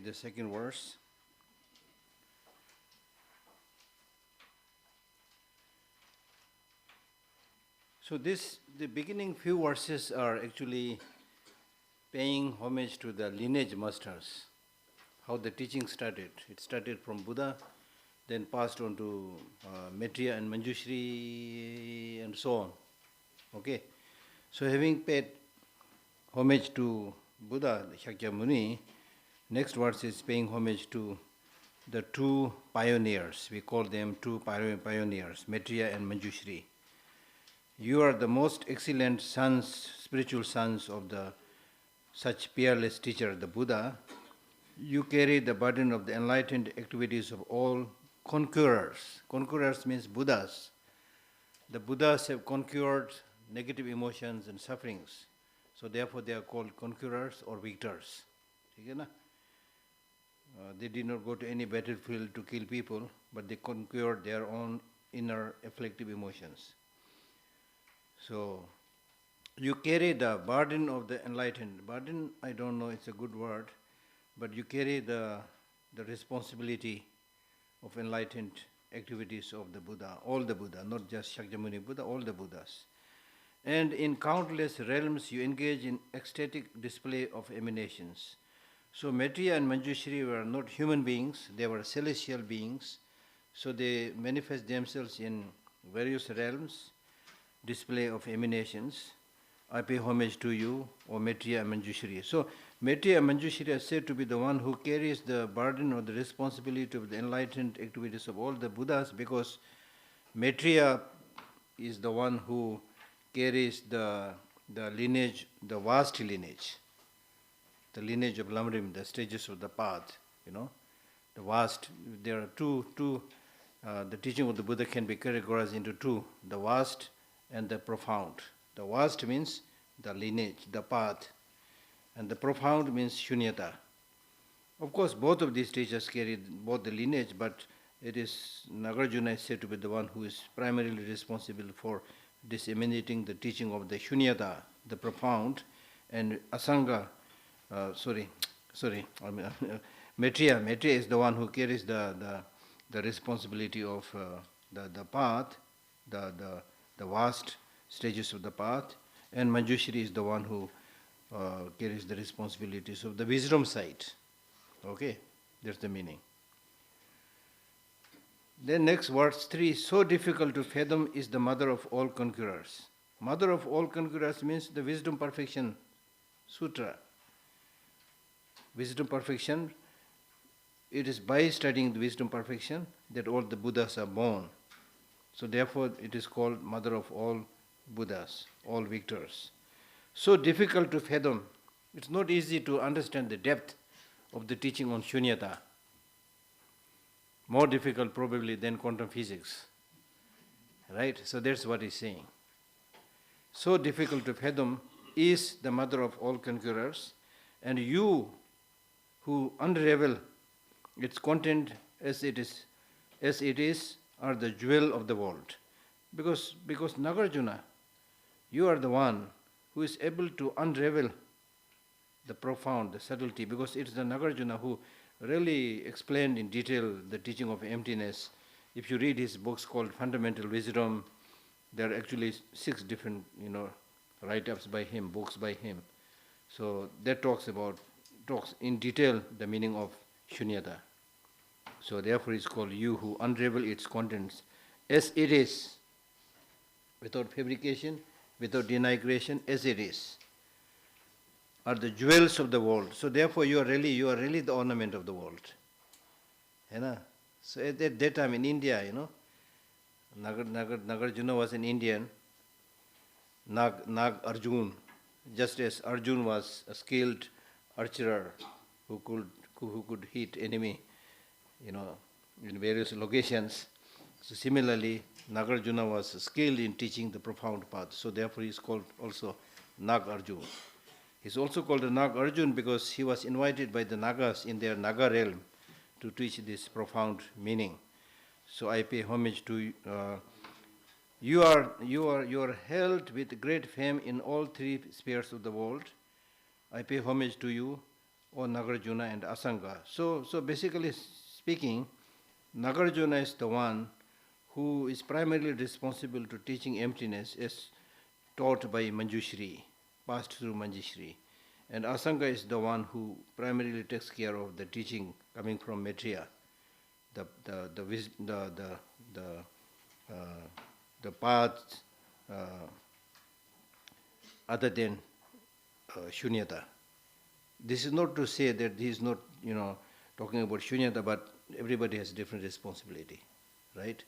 The second verse. So the beginning few verses are actually paying homage to the lineage masters, how the teaching started. It started from Buddha, then passed on to Maitreya and Manjushri and so on. Okay, so having paid homage to Buddha, Shakyamuni, next verse is paying homage to the two pioneers. We call them two pioneers, Maitreya and Manjushri. You are the most excellent sons, spiritual sons of the such peerless teacher, the Buddha. You carry the burden of the enlightened activities of all conquerors. Conquerors means Buddhas. The Buddhas have conquered negative emotions and sufferings. So therefore they are called conquerors or victors. They did not go to any battlefield to kill people, but they conquered their own inner afflictive emotions. So, you carry the burden of the enlightened. Burden, I don't know, it's a good word, but you carry the responsibility of enlightened activities of the Buddha, all the Buddha, not just Shakyamuni Buddha, all the Buddhas. And in countless realms, you engage in ecstatic display of emanations. So, Maitreya and Manjushri were not human beings, they were celestial beings. So, they manifest themselves in various realms, display of emanations. I pay homage to you, O Maitreya and Manjushri. So, Maitreya and Manjushri are said to be the one who carries the burden or the responsibility of the enlightened activities of all the Buddhas, because Maitreya is the one who carries the lineage, the vast lineage, the lineage of Lam Rim, the stages of the path, the vast. There are two the teaching of the Buddha can be categorized into two, the vast and the profound. The vast means the lineage, the path, and the profound means shunyata. Of course, both of these teachers carry both the lineage, but it is Nagarjuna is said to be the one who is primarily responsible for disseminating the teaching of the shunyata, the profound, and Asanga, Maitreya is the one who carries the responsibility of the path, the vast stages of the path, and Manjushri is the one who carries the responsibilities of the wisdom side. Okay, that's the meaning. Then next verse 3, so difficult to fathom is the mother of all conquerors. Mother of all conquerors means the wisdom perfection sutra. Wisdom perfection, it is by studying the wisdom perfection that all the Buddhas are born. So therefore it is called mother of all Buddhas, all victors. So difficult to fathom. It's not easy to understand the depth of the teaching on shunyata. More difficult probably than quantum physics. Right? So that's what he's saying. So difficult to fathom is the mother of all conquerors, and you who unravel its content as it is are the jewel of the world. Because Nagarjuna, you are the one who is able to unravel the profound, the subtlety, because it's the Nagarjuna who really explained in detail the teaching of emptiness. If you read his books called Fundamental Wisdom, there are actually 6 different, write-ups by him, books by him. So that talks in detail the meaning of shunyata. So therefore it's called you who unravel its contents as it is, without fabrication, without denigration, as it is, are the jewels of the world. So therefore you are really the ornament of the world. So at that time in India, Nagarjuna was an Indian, Nag Arjun, just as Arjun was a skilled archer who could hit enemy, in various locations. So similarly, Nagarjuna was skilled in teaching the profound path. So therefore he is called also Nag Arjun. He is also called the Nag Arjun because he was invited by the Nagas in their Naga realm to teach this profound meaning. So I pay homage to you. You are held with great fame in all 3 spheres of the world. I pay homage to you. O Nagarjuna and Asanga. So basically speaking, Nagarjuna is the one who is primarily responsible to teaching emptiness as taught by Manjushri, passed through Manjushri. And Asanga is the one who primarily takes care of the teaching coming from Maitreya, the path other than Shunyata. This is not to say that he is not, talking about Shunyata, but everybody has different responsibility, right?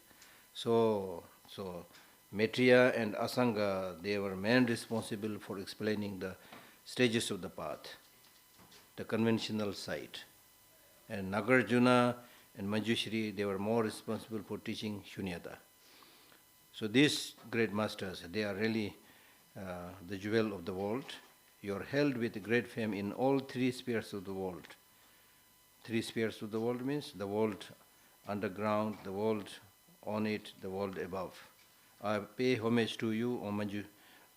So Maitreya and Asanga, they were men responsible for explaining the stages of the path, the conventional side. And Nagarjuna and Manjushri, they were more responsible for teaching Shunyata. So these great masters, they are really the jewel of the world. You are held with great fame in all three spheres of the world. Three spheres of the world means the world underground, the world on it, the world above. I pay homage to you, O Manju,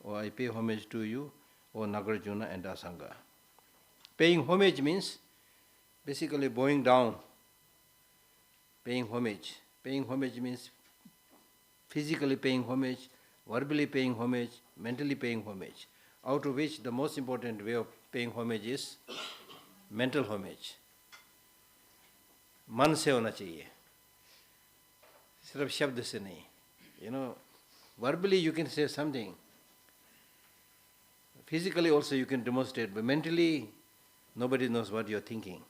or I pay homage to you, O Nagarjuna and Asanga. Paying homage means basically bowing down. Paying homage. Paying homage means physically paying homage, verbally paying homage, mentally paying homage. Out of which the most important way of paying homage is mental homage. मन से होना चाहिए, सिर्फ शब्द से नहीं. Verbally you can say something. Physically also you can demonstrate, but mentally nobody knows what you are thinking.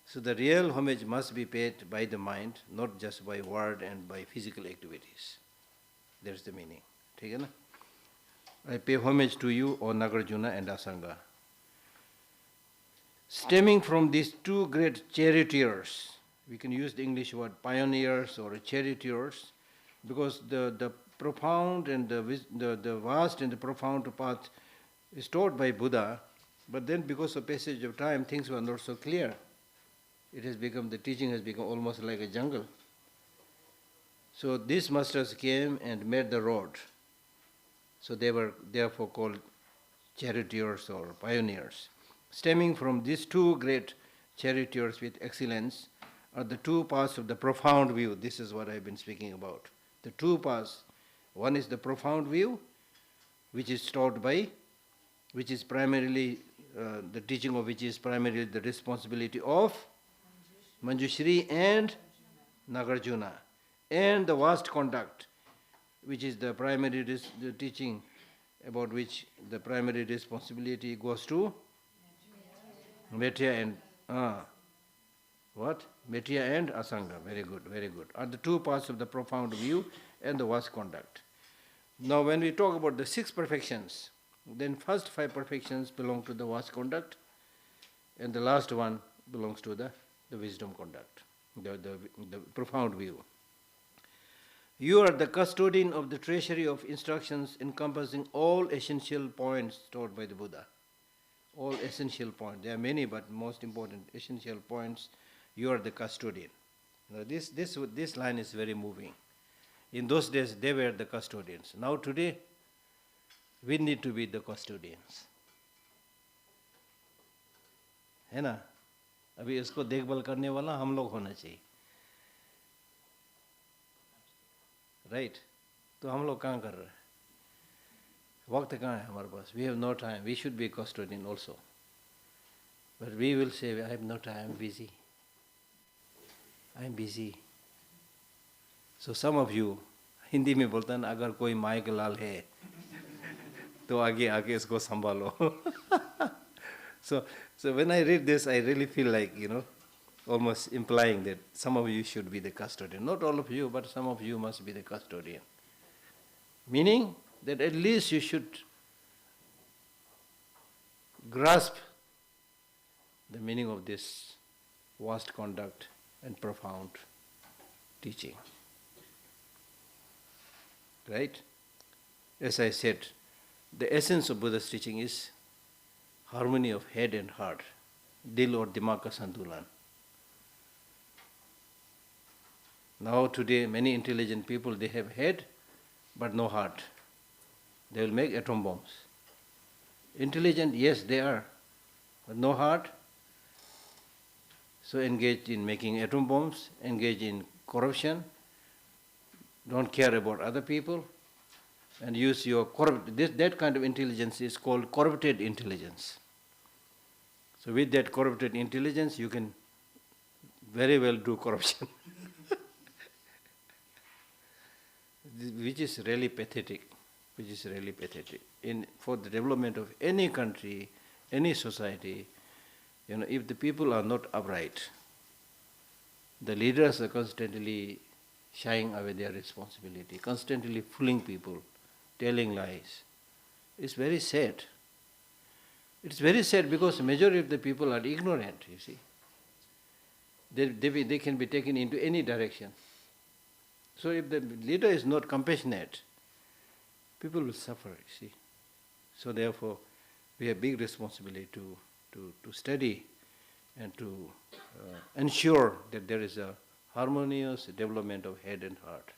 So the real homage must be paid by the mind, not just by word and by physical activities. That's the meaning. ठीक है ना? I pay homage to you, O Nagarjuna and Asanga. Stemming from these two great charioteers, we can use the English word pioneers or charioteers, because the profound and the vast and the profound path is taught by Buddha, but then because of passage of time, things were not so clear. The teaching has become almost like a jungle. So these masters came and made the road. So they were therefore called charioteers or pioneers. Stemming from these two great charioteers with excellence are the two paths of the profound view. This is what I've been speaking about. The two paths. One is the profound view, which is taught by, which is primarily, the teaching of which is primarily the responsibility of Manjushri and Nagarjuna. And the vast conduct, which is the primary the teaching about which the primary responsibility goes to Maitreya and Maitreya and Asanga. Very good, very good. Are the two parts of the profound view and the vast conduct. Now when we talk about the 6 perfections, then first 5 perfections belong to the vast conduct, and the last one belongs to the wisdom conduct, the profound view. You are the custodian of the treasury of instructions encompassing all essential points taught by the Buddha. All essential points. There are many, but most important essential points. You are the custodian. Now this line is very moving. In those days, they were the custodians. Now today, we need to be the custodians. है ना? अभी इसको देखभाल करने वाला हम लोग होना चाहिए. Right? तो हम लोग कहाँ कर रहे हैं? वक्त कहाँ है हमारे पास? We have no time. We should be custodian also. But we will say, I have no time, I'm busy. I'm busy. So some of you, Hindi में बोलता है ना, अगर कोई माई का लाल है, तो आगे आगे इसको संभालो. So when I read this, I really feel like, almost implying that some of you should be the custodian. Not all of you, but some of you must be the custodian. Meaning that at least you should grasp the meaning of this vast conduct and profound teaching. Right? As I said, the essence of Buddha's teaching is harmony of head and heart, dil or dimag ka santulan. Now today many intelligent people, they have head but no heart. They will make atom bombs. Intelligent, yes they are, no heart, so engage in making atom bombs, engage in corruption, don't care about other people, and use your that kind of intelligence is called corrupted intelligence. So with that corrupted intelligence, you can very well do corruption, which is really pathetic. Which is really pathetic. For the development of any country, any society, if the people are not upright, the leaders are constantly shying away their responsibility, constantly fooling people, telling lies. It's very sad. It's very sad because majority of the people are ignorant, you see. They can be taken into any direction. So if the leader is not compassionate, people will suffer, you see. So therefore, we have big responsibility to study and to ensure that there is a harmonious development of head and heart.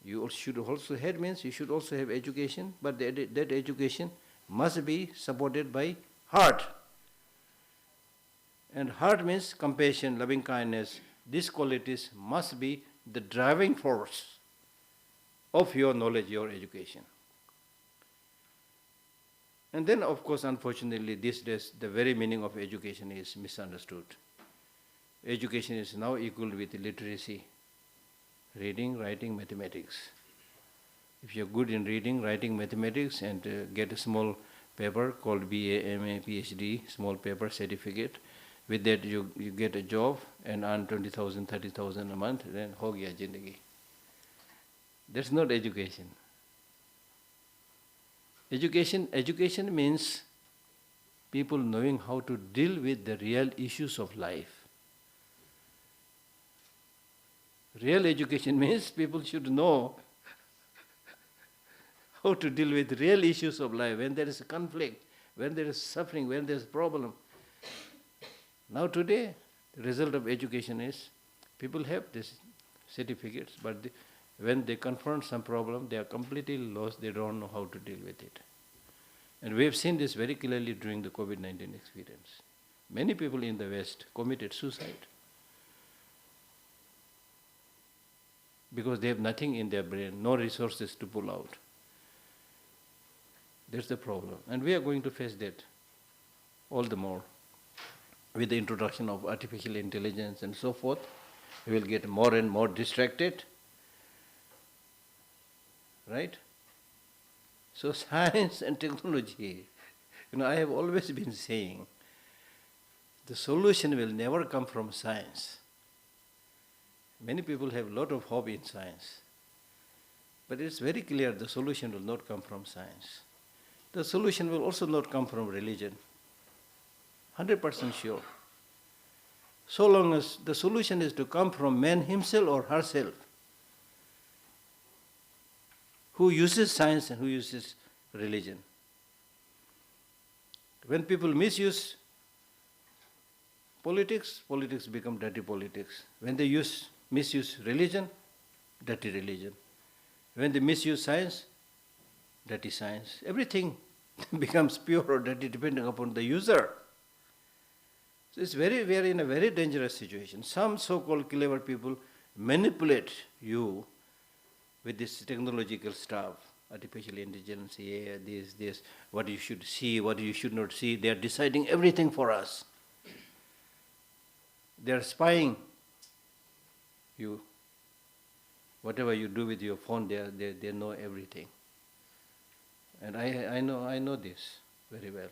You should also, head means you should also have education, but that education must be supported by heart. And heart means compassion, loving kindness. These qualities must be the driving force of your knowledge, your education. And then, of course, unfortunately, these days, the very meaning of education is misunderstood. Education is now equal with literacy, reading, writing, mathematics. If you're good in reading, writing, mathematics, and get a small paper called BA, MA, PhD, small paper certificate, with that you get a job and earn 20,000, 30,000 a month, then ho gaya jindagi. That's not education. Education means people knowing how to deal with the real issues of life. Real education means people should know how to deal with real issues of life, when there is a conflict, when there is suffering, when there is problem. Now today, the result of education is people have these certificates, but when they confront some problem, they are completely lost, they don't know how to deal with it. And we have seen this very clearly during the COVID-19 experience. Many people in the West committed suicide because they have nothing in their brain, no resources to pull out. That's the problem. And we are going to face that all the more. With the introduction of artificial intelligence and so forth, we will get more and more distracted. Right? So science and technology, I have always been saying, the solution will never come from science. Many people have a lot of hope in science. But it's very clear the solution will not come from science. The solution will also not come from religion. 100% sure. So long as the solution is to come from man himself or herself, who uses science and who uses religion. When people misuse politics, politics become dirty politics. When they misuse religion, dirty religion. When they misuse science, dirty science. Everything becomes pure or dirty depending upon the user. So we are in a very dangerous situation. Some so-called clever people manipulate you with this technological stuff, artificial intelligence, this, what you should see, what you should not see. They are deciding everything for us. They are spying you. Whatever you do with your phone, they know everything. And I know this very well.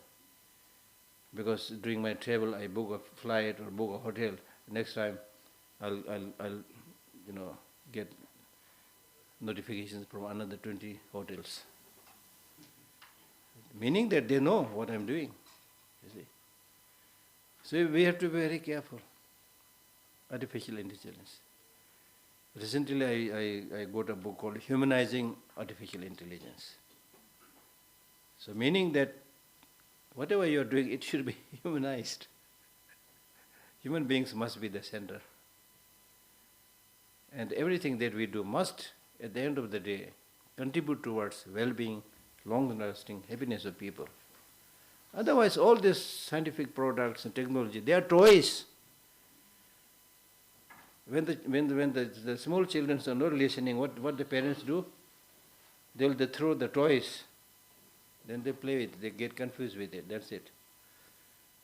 Because during my travel, I book a flight or book a hotel. Next time, I'll get notifications from another 20 hotels. Meaning that they know what I'm doing, you see. So we have to be very careful. Artificial intelligence. Recently I got a book called Humanizing Artificial Intelligence. So meaning that whatever you're doing, it should be humanized. Human beings must be the center. And everything that we do must, at the end of the day, contribute towards well-being, long-lasting happiness of people. Otherwise, all these scientific products and technology, they are toys. When the small children are not listening, what the parents do? They throw the toys. Then they play with it. They get confused with it. That's it.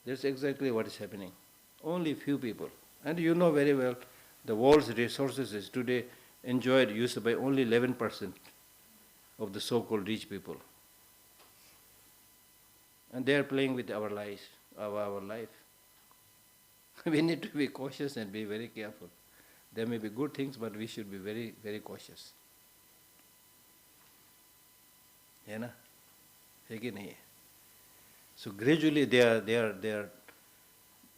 That's exactly what is happening. Only few people. And you know very well, the world's resources is today enjoyed, used by only 11% of the so-called rich people. And they are playing with our lives, our life. We need to be cautious and be very careful. There may be good things, but we should be very, very cautious. है ना? है कि नहीं? So gradually they are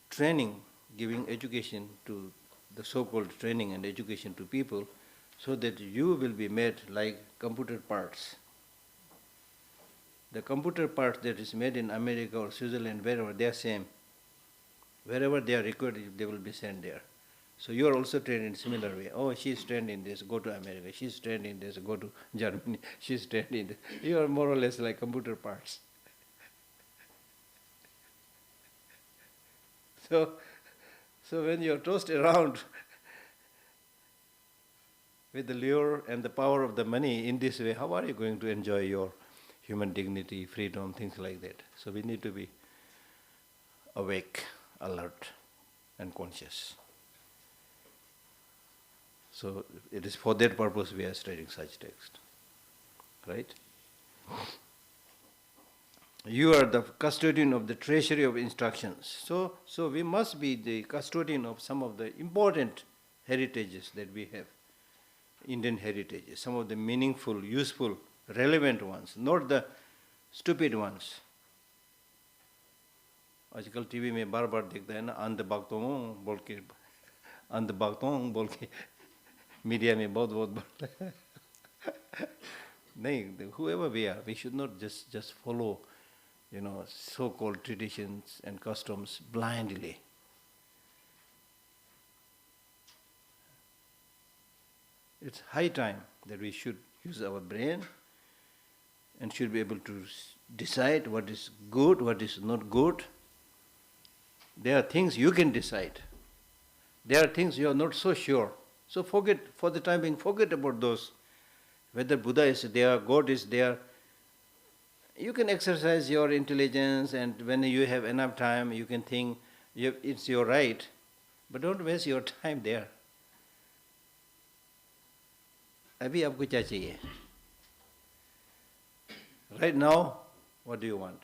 training, giving education to the so-called training and education to people, so that you will be made like computer parts. The computer parts that is made in America or Switzerland, wherever, they are same. Wherever they are required, they will be sent there. So you are also trained in similar way. Oh, she is trained in this, go to America. She is trained in this, go to Germany. She is trained in this. You are more or less like computer parts. So when you are tossed around with the lure and the power of the money in this way, how are you going to enjoy your human dignity, freedom, things like that? So we need to be awake, alert, and conscious. So it is for that purpose we are studying such text, right? You are the custodian of the treasury of instructions. So we must be the custodian of some of the important heritages that we have, Indian heritages, some of the meaningful, useful, relevant ones, not the stupid ones. आजकल TV में बार बार दिखता है ना अंध भक्तों बोल के media में बहुत बोलता है नहीं, whoever we are, we should not just follow, so-called traditions and customs blindly. It's high time that we should use our brain and should be able to decide what is good, what is not good. There are things you can decide. There are things you are not so sure. So forget, for the time being, forget about those. Whether Buddha is there, God is there. You can exercise your intelligence, and when you have enough time, you can think it's your right. But don't waste your time there. अभी आपको क्या चाहिए? Right now, what do you want?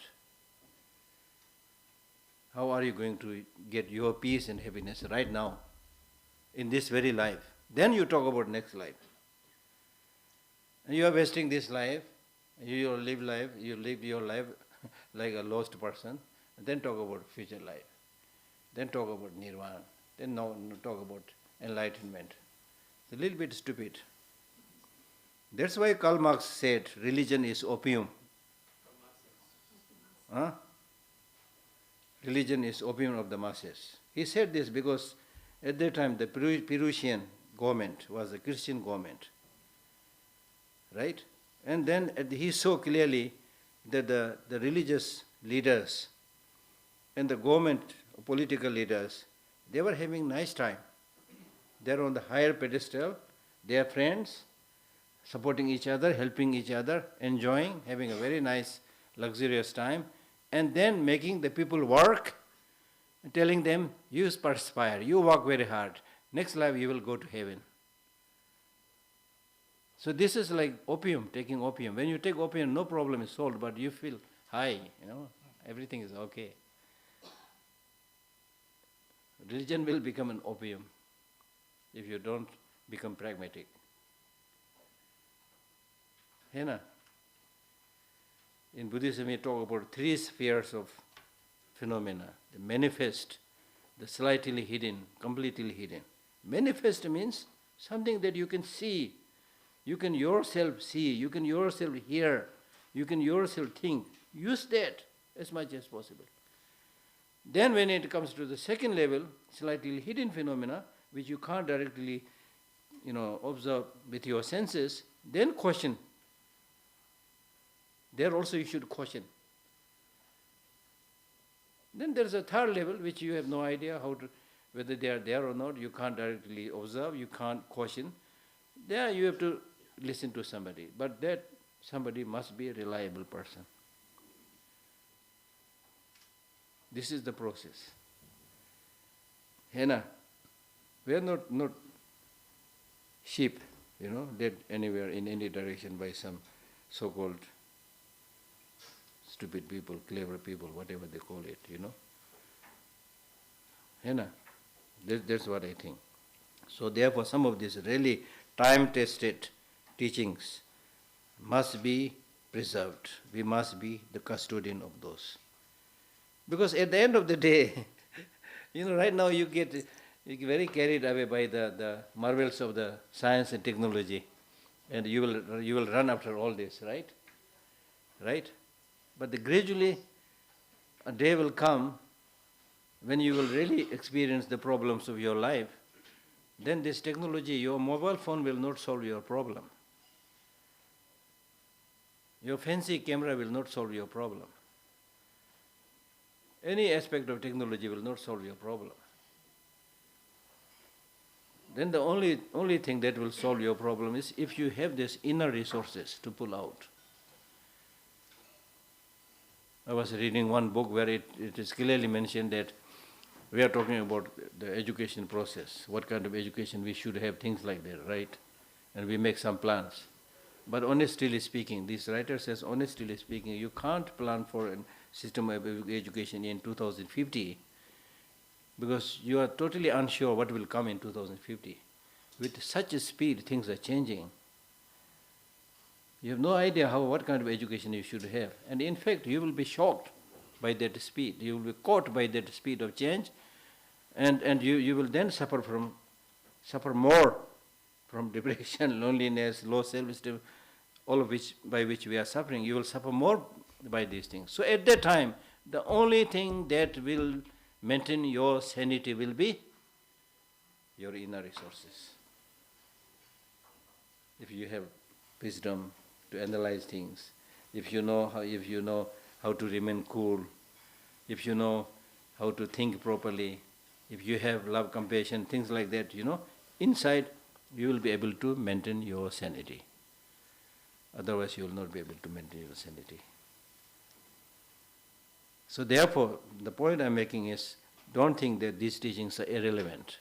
How are you going to get your peace and happiness right now, in this very life? Then you talk about next life. And you are wasting this life, you live your life like a lost person, and then talk about future life. Then talk about nirvana. Then talk about enlightenment. It's a little bit stupid. That's why Karl Marx said religion is opium. Huh? Religion is opium of the masses. He said this because at that time the Peruvian government was a Christian government. Right? And then he saw clearly that the religious leaders and the government political leaders, they were having nice time. They're on the higher pedestal, they are friends, supporting each other, helping each other, enjoying, having a very nice, luxurious time, and then making the people work, telling them, you perspire, you work very hard, next life you will go to heaven. So this is like opium, taking opium. When you take opium, no problem is solved, but you feel high, everything is okay. Religion will become an opium if you don't become pragmatic. In Buddhism, we talk about three spheres of phenomena: the manifest, the slightly hidden, completely hidden. Manifest means something that you can see, you can yourself see, you can yourself hear, you can yourself think. Use that as much as possible. Then when it comes to the second level, slightly hidden phenomena, which you can't directly observe with your senses, then question. There also you should question. Then there is a third level which you have no idea whether they are there or not. You can't directly observe, you can't question. There you have to listen to somebody, but that somebody must be a reliable person. This is the process. Hena, we are not sheep, led anywhere in any direction by some so-called stupid people, clever people, whatever they call it, Hena, that's what I think. So therefore some of these really time-tested teachings must be preserved. We must be the custodian of those. Because at the end of the day, right now you get very carried away by the marvels of the science and technology, and you will run after all this, right? Right? But gradually a day will come when you will really experience the problems of your life. Then this technology, your mobile phone will not solve your problem. Your fancy camera will not solve your problem. Any aspect of technology will not solve your problem. Then the only thing that will solve your problem is if you have these inner resources to pull out. I was reading one book where it is clearly mentioned that we are talking about the education process, what kind of education we should have, things like that, right? And we make some plans. But honestly speaking, this writer says, honestly speaking, you can't plan for a system of education in 2050 because you are totally unsure what will come in 2050. With such a speed, things are changing. You have no idea what kind of education you should have. And in fact, you will be shocked by that speed. You will be caught by that speed of change, and you will then suffer more from depression, loneliness, low self-esteem, all of which by which we are suffering. You will suffer more by these things. So at that time, the only thing that will maintain your sanity will be your inner resources. If you have wisdom to analyze things, if you know how to remain cool, if you know how to think properly, if you have love, compassion, things like that, inside you will be able to maintain your sanity. Otherwise you will not be able to maintain your sanity. So therefore, the point I'm making is, don't think that these teachings are irrelevant.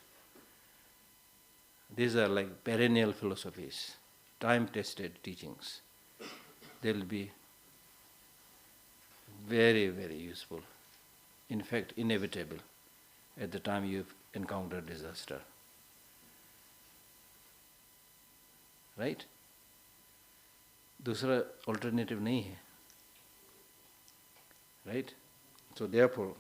These are like perennial philosophies, time-tested teachings. They'll be very, very useful. In fact, inevitable at the time you've encountered disaster. Right? दूसरा alternative नहीं है. Right? So therefore,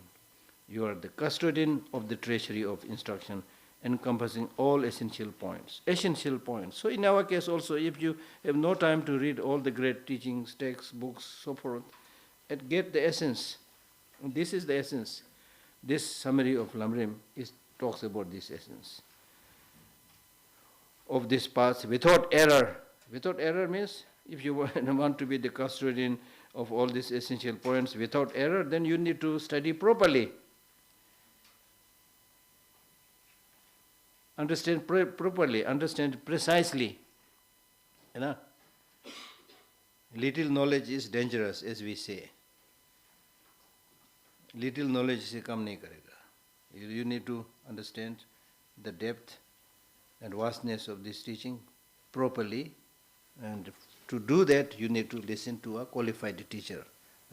you are the custodian of the treasury of instruction, encompassing all essential points. Essential points. So in our case also, if you have no time to read all the great teachings, texts, books, so forth, and get the essence. This is the essence. This summary of Lam Rim talks about this essence. Of this path without error. Without error means, if you want to be the custodian of all these essential points without error, then you need to study properly. Understand properly, understand precisely. Little knowledge is dangerous, as we say. Little knowledge se kam nahi karega. You need to understand the depth and vastness of this teaching properly, and to do that you need to listen to a qualified teacher,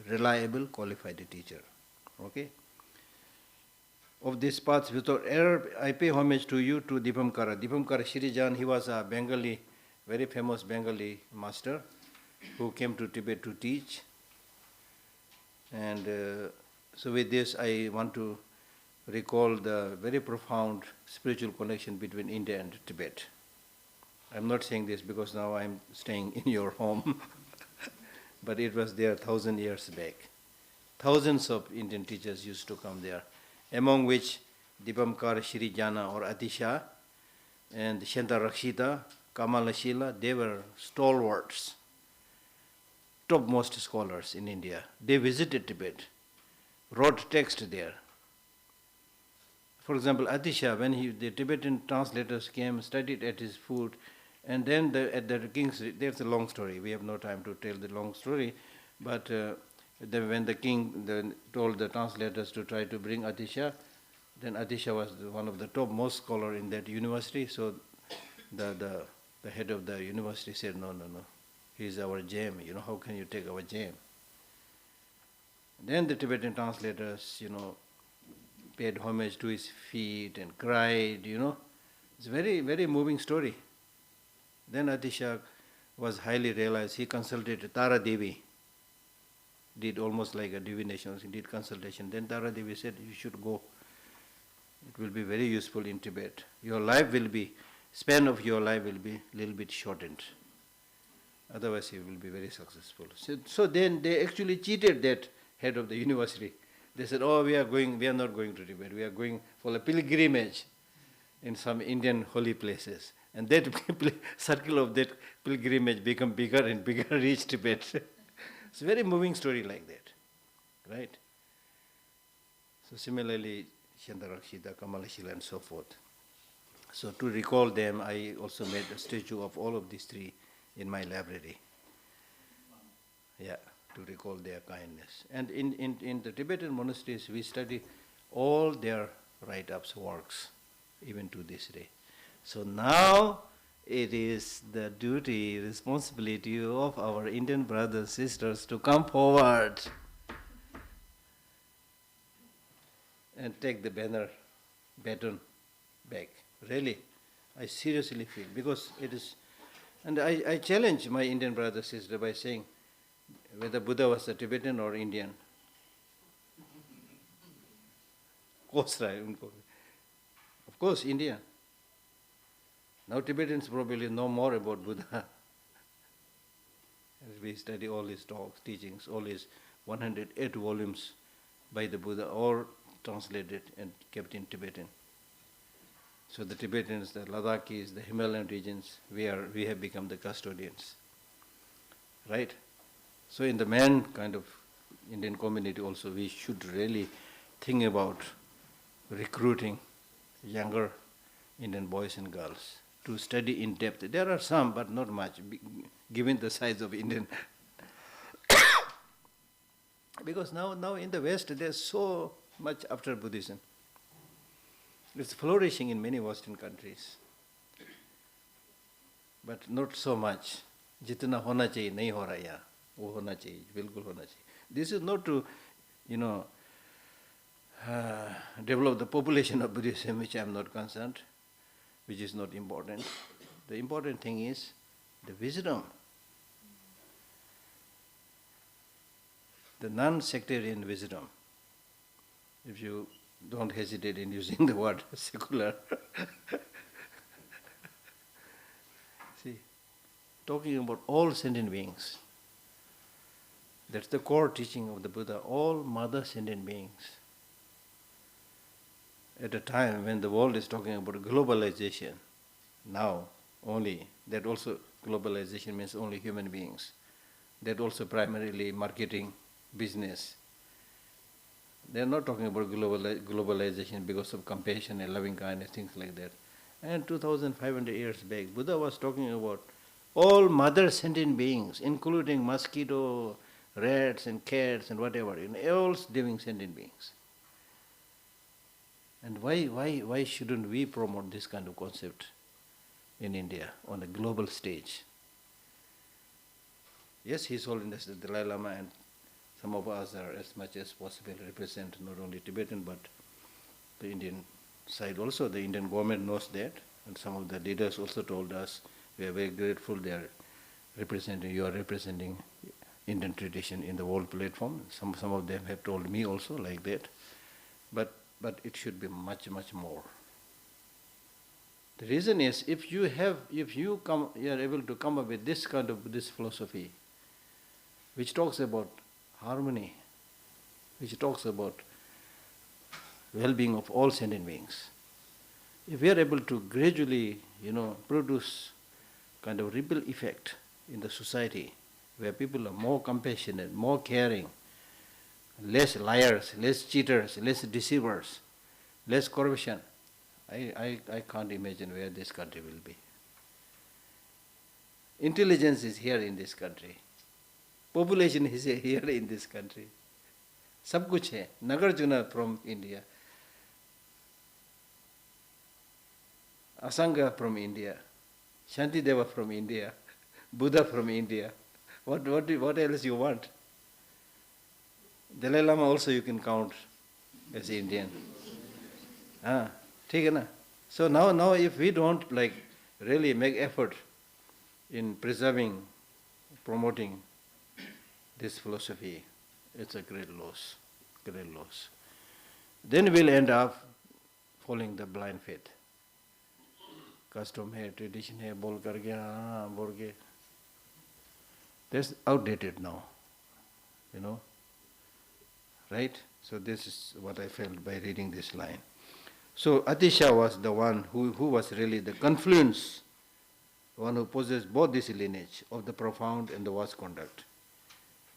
reliable qualified teacher. Okay? Of this path without error, I pay homage to you, to Dipamkara. Dipamkara Shirijan, he was a Bengali, very famous Bengali master who came to Tibet to teach. And so with this I want to recall the very profound spiritual connection between India and Tibet. I'm not saying this because now I'm staying in your home, but it was there 1,000 years back. Thousands of Indian teachers used to come there, among which Dipamkar Shrijana or Adhyas and Shanta Rakshita, Kamalashila, they were stalwarts, topmost scholars in India. They visited Tibet wrote text there. For example, Adhyas, when the Tibetan translators came, studied at his foot, and then at the king's, there's a long story, we have no time to tell the long story, but when the king told the translators to try to bring Adhyas, then Adhyas was one of the topmost scholar in that university, so the head of the university said, no, he is our gem, how can you take our gem? Then the Tibetan translators, paid homage to his feet and cried, It's a very, very moving story. Then Adhyas was highly realized. He consulted Tara Devi, did almost like a divination, he did consultation. Then Tara Devi said, you should go. It will be very useful in Tibet. Span of your life will be a little bit shortened. Otherwise, you will be very successful. So then they actually cheated that head of the university. They said, we are not going to Tibet, we are going for a pilgrimage in some Indian holy places. And that circle of that pilgrimage become bigger and bigger, reach Tibet. It's a very moving story like that, right? So similarly, Shantarakshita, Kamalashila and so forth. So to recall them, I also made a statue of all of these three in my library. Yeah, to recall their kindness. And in the Tibetan monasteries, we study all their write-ups, works, even to this day. So now it is the duty, responsibility of our Indian brothers, sisters to come forward and take the baton back. Really, I seriously feel, because it is, and I challenge my Indian brother, sister by saying whether Buddha was a Tibetan or Indian. Of course, India. Now Tibetans probably know more about Buddha. As we study all his talks, teachings, all his 108 volumes by the Buddha, all translated and kept in Tibetan. So the Tibetans, the Ladakhis, the Himalayan regions, we have become the custodians. Right? So in the main kind of Indian community also, we should really think about recruiting younger Indian boys and girls to study in depth. There are some, but not much, given the size of Indian. Because now in the West, there's so much after Buddhism. It's flourishing in many Western countries, but not so much. Jitna hona chahiye, nahi ho raha hai, wo hona chahiye, bilkul hona chahiye. This is not to, develop the population of Buddhism, which I am not concerned, which is not important. The important thing is the wisdom, the non-sectarian wisdom. If you don't hesitate in using the word secular. See, talking about all sentient beings. That's the core teaching of the Buddha, all mother sentient beings. At a time when the world is talking about globalization, now only, that also globalization means only human beings. That also primarily marketing, business. They are not talking about globalization because of compassion and loving kindness, things like that. And 2,500 years back, Buddha was talking about all mother sentient beings, including mosquito, rats and cats and whatever, all living sentient beings. And why shouldn't we promote this kind of concept in India on a global stage? Yes, His Holiness the Dalai Lama and some of us are as much as possible represent not only Tibetan but the Indian side also. The Indian government knows that, and some of the leaders also told us we are very grateful you are representing Indian tradition in the world platform. Some of them have told me also like that. But it should be much, much more. The reason is if you are able to come up with this kind of Buddhist philosophy, which talks about harmony, which talks about well-being of all sentient beings. If we are able to gradually, produce kind of ripple effect in the society where people are more compassionate, more caring, less liars, less cheaters, less deceivers, less corruption. I can't imagine where this country will be. Intelligence is here in this country. Population is here in this country. सब कुछ है. Nagarjuna from India. Asanga from India. Shantideva from India. Buddha from India. What else you want? Dalai Lama also you can count as Indian. ठीक है ना? So now if we don't really make effort in preserving, promoting this philosophy, it's a great loss. Then we'll end up following the blind faith. Custom है, tradition है, बोल के. That's outdated now, right? So this is what I felt by reading this line. So Atisha was the one who was really the confluence, one who possessed both this lineage of the profound and the vast conduct,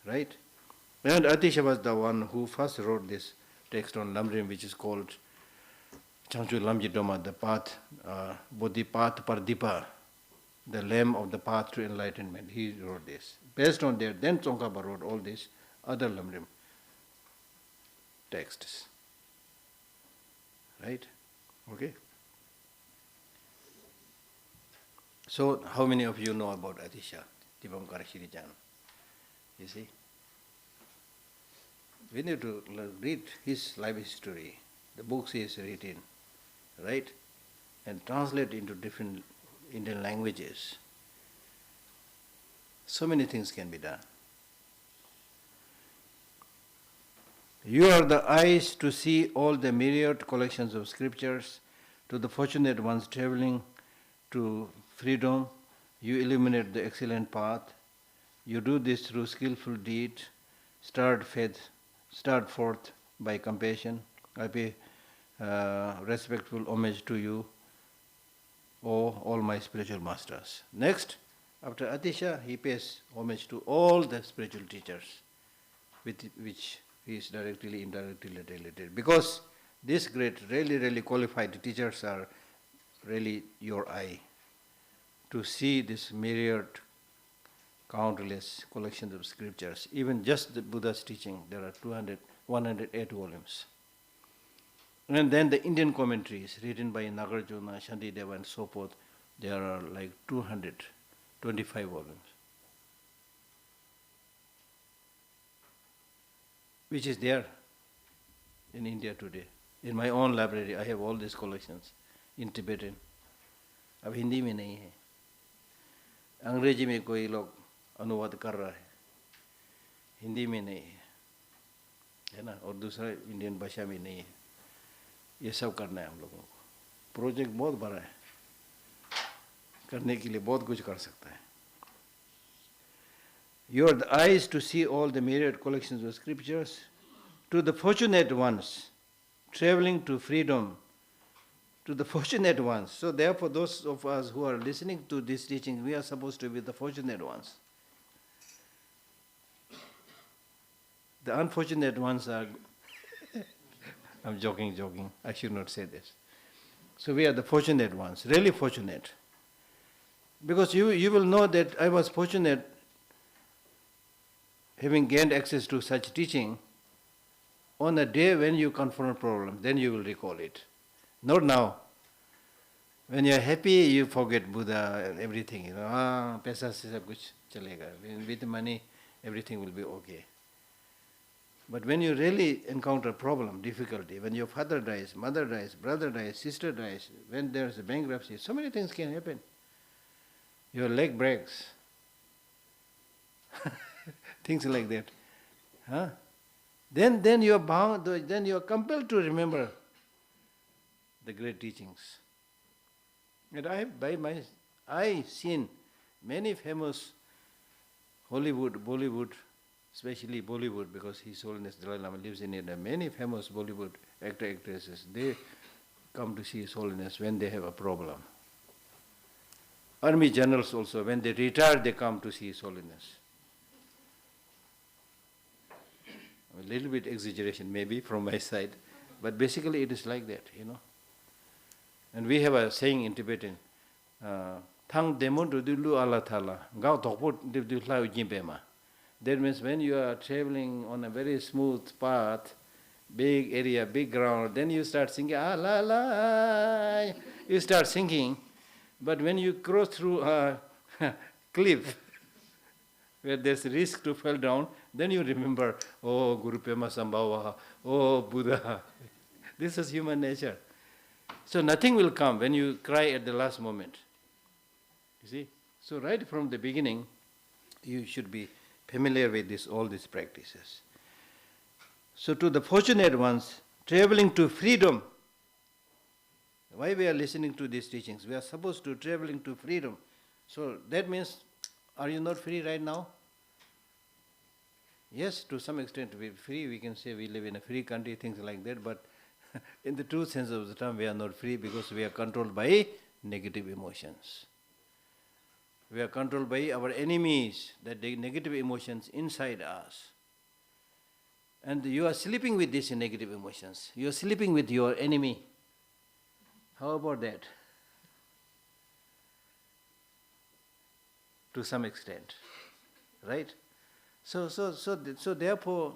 right? And Atisha was the one who first wrote this text on Lam Rim, which is called Changchu Lamji Doma, the path, Bodhi Path Pardipa, the lamb of the path to enlightenment. He wrote this. Based on that, then Tsongkhapa wrote all these other Lam Rim texts. Right? Okay? So, how many of you know about Atisha, Tipamkara Shirijan? You see? We need to read his life history, the books he has written, right? And translate into different Indian languages. So many things can be done. You are the eyes to see all the myriad collections of scriptures. To the fortunate ones traveling to freedom, you illuminate the excellent path. You do this through skillful deed, stirred forth by compassion. I pay respectful homage to you, O all my spiritual masters. Next, after Atisha, he pays homage to all the spiritual teachers with which he is directly, indirectly related. Because these great, really qualified teachers are really your eye to see this myriad, countless collections of scriptures. Even just the Buddha's teaching, there are 108 volumes. And then the Indian commentaries written by Nagarjuna, Shantideva and so forth, there are 225 volumes. Which is there in India today. In my own library, I have all these collections in Tibetan. अब हिंदी में नहीं है, अंग्रेजी में कोई लोग अनुवाद कर रहा है, हिंदी में नहीं है ना, और दूसरा इंडियन भाषा में नहीं है. ये सब करना है हम लोगों को. प्रोजेक्ट बहुत बड़ा है, करने के लिए बहुत कुछ कर सकता है. You are the eyes to see all the myriad collections of scriptures. To the fortunate ones traveling to freedom, to the fortunate ones. So therefore those of us who are listening to this teaching, we are supposed to be the fortunate ones. The unfortunate ones are I'm joking. I should not say this. So we are the fortunate ones, really fortunate. Because you will know that I was fortunate having gained access to such teaching on a day when you confront a problem, then you will recall it. Not now. When you are happy, you forget Buddha and everything. Paisa se sab kuch chalega. With money, everything will be okay. But when you really encounter problem, difficulty, when your father dies, mother dies, brother dies, sister dies, when there is a bankruptcy, so many things can happen. Your leg breaks. Things like that. Then you are bound, then you are compelled to remember the great teachings. And I have by my eye seen many famous Bollywood, especially Bollywood, because His Holiness Dalai Lama lives in India. Many famous Bollywood actresses, they come to see His Holiness when they have a problem. Army generals also, when they retire, they come to see His Holiness. A little bit exaggeration maybe from my side, but basically it is like that, And we have a saying in Tibetan, Thang demon to dulu ala thala, gao tokpo du lau jimpema. That means when you are traveling on a very smooth path, big area, big ground, then you start singing, ah la la, you start singing. But when you cross through a cliff, where there's a risk to fall down, then you remember, oh, Guru Pema Sambhava, oh, Buddha. This is human nature. So nothing will come when you cry at the last moment. You see? So right from the beginning, you should be familiar with all these practices. So to the fortunate ones, traveling to freedom. Why we are listening to these teachings? We are supposed to traveling to freedom. So that means, are you not free right now? Yes, to some extent we are free. We can say we live in a free country, things like that. But in the true sense of the term, we are not free because we are controlled by negative emotions. We are controlled by our enemies, the negative emotions inside us. And you are sleeping with these negative emotions. You are sleeping with your enemy. How about that? To some extent, right? So therefore,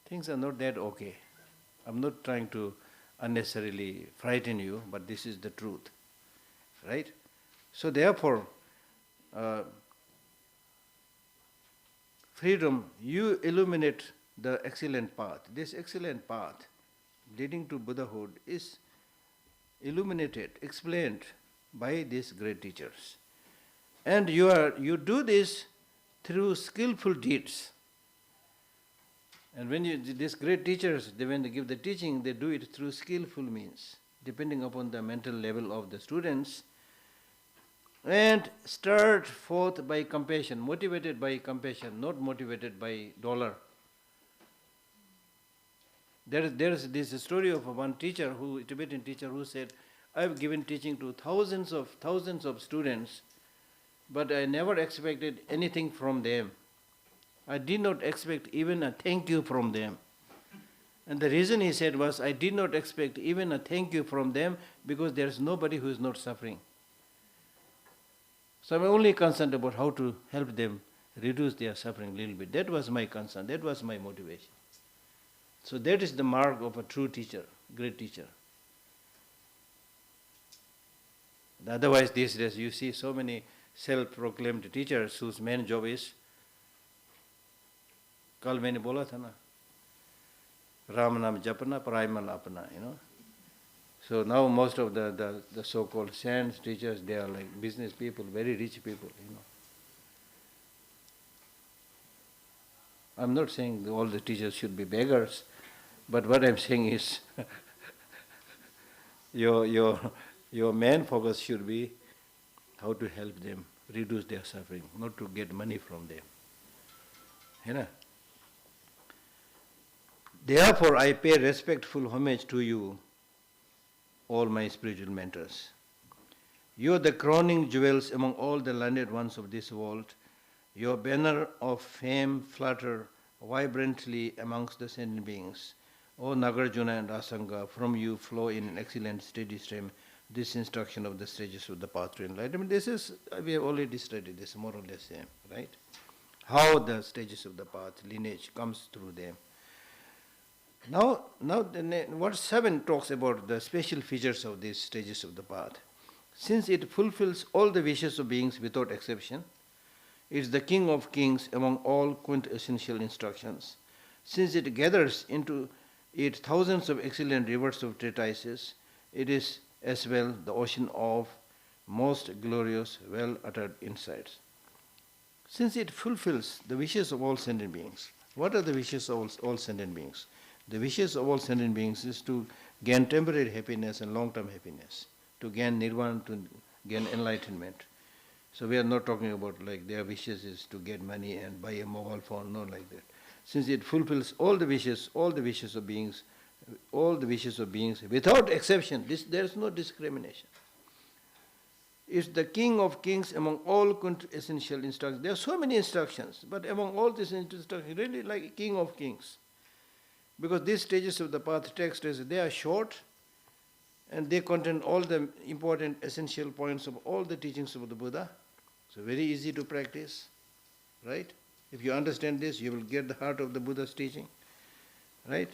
things are not that okay. I'm not trying to unnecessarily frighten you, but this is the truth, right? So therefore, freedom, you illuminate the excellent path. This excellent path leading to Buddhahood is illuminated, explained by these great teachers. And you do this through skillful deeds. And when these great teachers, when they give the teaching, they do it through skillful means, depending upon the mental level of the students, and stirred forth by compassion, motivated by compassion, not motivated by dollar. There is this story of one teacher, Tibetan teacher, who said, I've given teaching to thousands of students, but I never expected anything from them. I did not expect even a thank you from them. And the reason he said was, I did not expect even a thank you from them because there is nobody who is not suffering. So I'm only concerned about how to help them reduce their suffering a little bit. That was my concern, that was my motivation. So that is the mark of a true teacher, great teacher. Otherwise these days you see so many self-proclaimed teachers whose main job is, kal maine bola tha na, Ram Nam Japana, Primal Apana, So now most of the so-called saints, teachers, they are like business people, very rich people, I'm not saying all the teachers should be beggars, but what I'm saying is your main focus should be how to help them reduce their suffering, not to get money from them. Therefore, I pay respectful homage to you, all my spiritual mentors. You are the crowning jewels among all the learned ones of this world. Your banner of fame flutter vibrantly amongst the sentient beings. O Nagarjuna and Asanga, from you flow in an excellent steady stream this instruction of the stages of the path to enlightenment. We have already studied this, more or less same, right? How the stages of the path, lineage comes through them. Now verse 7 talks about the special features of these stages of the path. Since it fulfills all the wishes of beings without exception, it is the king of kings among all quintessential instructions. Since it gathers into it thousands of excellent rivers of treatises, it is as well the ocean of most glorious, well-uttered insights. Since it fulfills the wishes of all sentient beings. What are the wishes of all sentient beings? The wishes of all sentient beings is to gain temporary happiness and long-term happiness, to gain nirvana, to gain enlightenment. So we are not talking about like their wishes is to get money and buy a mobile phone, not like that. Since it fulfills all the wishes of beings, without exception, there is no discrimination. It's the king of kings among all essential instructions. There are so many instructions, but among all these instructions, really like king of kings. Because these stages of the path text, they are short and they contain all the important essential points of all the teachings of the Buddha. So very easy to practice, right? If you understand this, you will get the heart of the Buddha's teaching, right?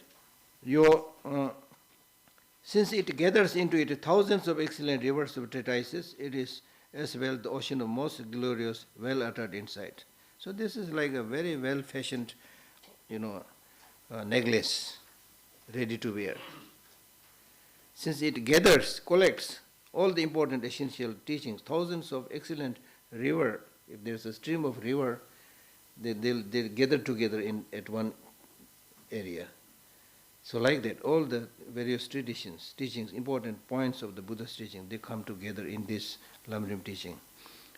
Since it gathers into it thousands of excellent rivers of treatises, it is as well the ocean of most glorious, well-uttered insight. So this is like a very well-fashioned, necklace, ready to wear. Since it gathers, collects all the important essential teachings, thousands of excellent river, if there's a stream of river, they'll gather together at one area. So like that, all the various traditions, teachings, important points of the Buddha's teaching, they come together in this Lam Rim teaching.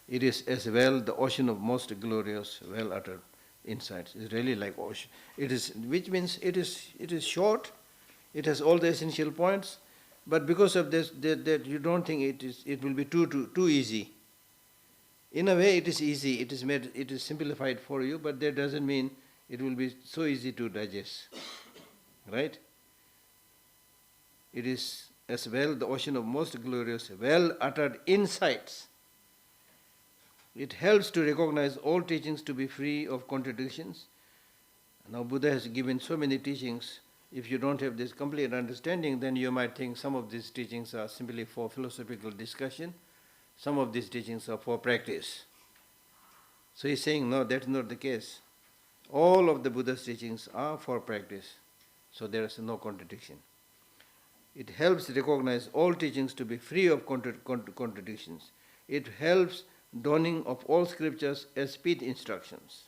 It is as well the ocean of most glorious, well-uttered insights. It's really like ocean. Which means it is short, it has all the essential points, but because of this, that you don't think it will be too easy. In a way, it is easy. It is simplified for you, but that doesn't mean it will be so easy to digest, right? It is as well the ocean of most glorious, well-uttered insights. It helps to recognize all teachings to be free of contradictions. Now, Buddha has given so many teachings. If you don't have this complete understanding, then you might think some of these teachings are simply for philosophical discussion. Some of these teachings are for practice. So he's saying, no, that's not the case. All of the Buddha's teachings are for practice. So there is no contradiction. It helps recognize all teachings to be free of contradictions. It helps donning of all scriptures as speech instructions.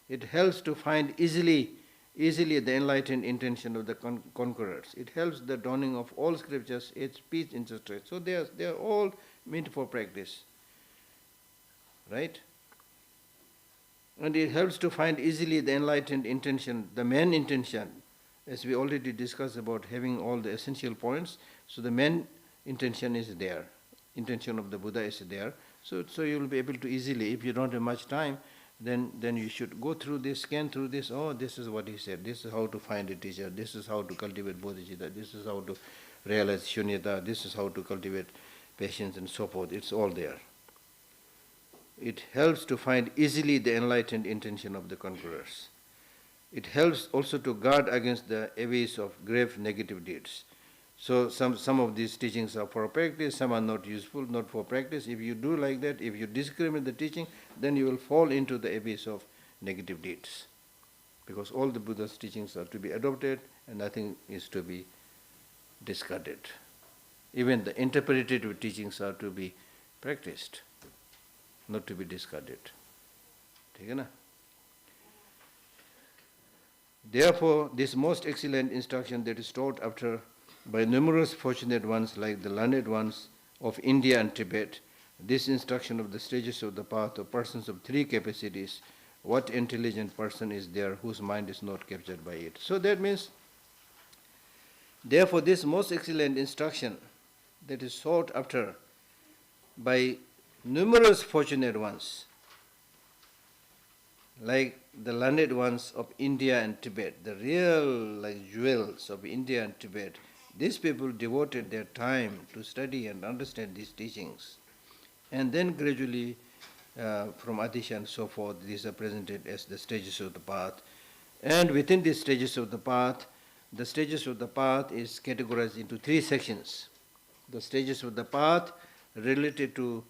It helps to find easily the enlightened intention of the conquerors. It helps the donning of all scriptures as speech instructions. So they are all meant for practice, right? And it helps to find easily the enlightened intention, the main intention, as we already discussed about having all the essential points. So the main intention is there. Intention of the Buddha is there. So you will be able to easily, if you don't have much time, then you should go through this, scan through this. Oh, this is what he said. This is how to find a teacher. This is how to cultivate bodhicitta. This is how to realize shunyata. This is how to cultivate patience and so forth. It's all there. It helps to find easily the enlightened intention of the conquerors. It helps also to guard against the abyss of grave negative deeds. So some of these teachings are for practice, some are not useful, not for practice. If you do like that, if you discriminate the teaching, then you will fall into the abyss of negative deeds. Because all the Buddha's teachings are to be adopted and nothing is to be discarded. Even the interpretative teachings are to be practiced, not to be discarded. ठीक है ना? Therefore, this most excellent instruction that is taught after by numerous fortunate ones like the learned ones of India and Tibet, this instruction of the stages of the path of persons of three capacities, what intelligent person is there whose mind is not captured by it? So that means, therefore, this most excellent instruction that is sought after by numerous fortunate ones, like the learned ones of India and Tibet, the real jewels of India and Tibet, these people devoted their time to study and understand these teachings. And then gradually, from Adhyas and so forth, these are presented as the stages of the path. And within these stages of the path is categorized into three sections. The stages of the path related to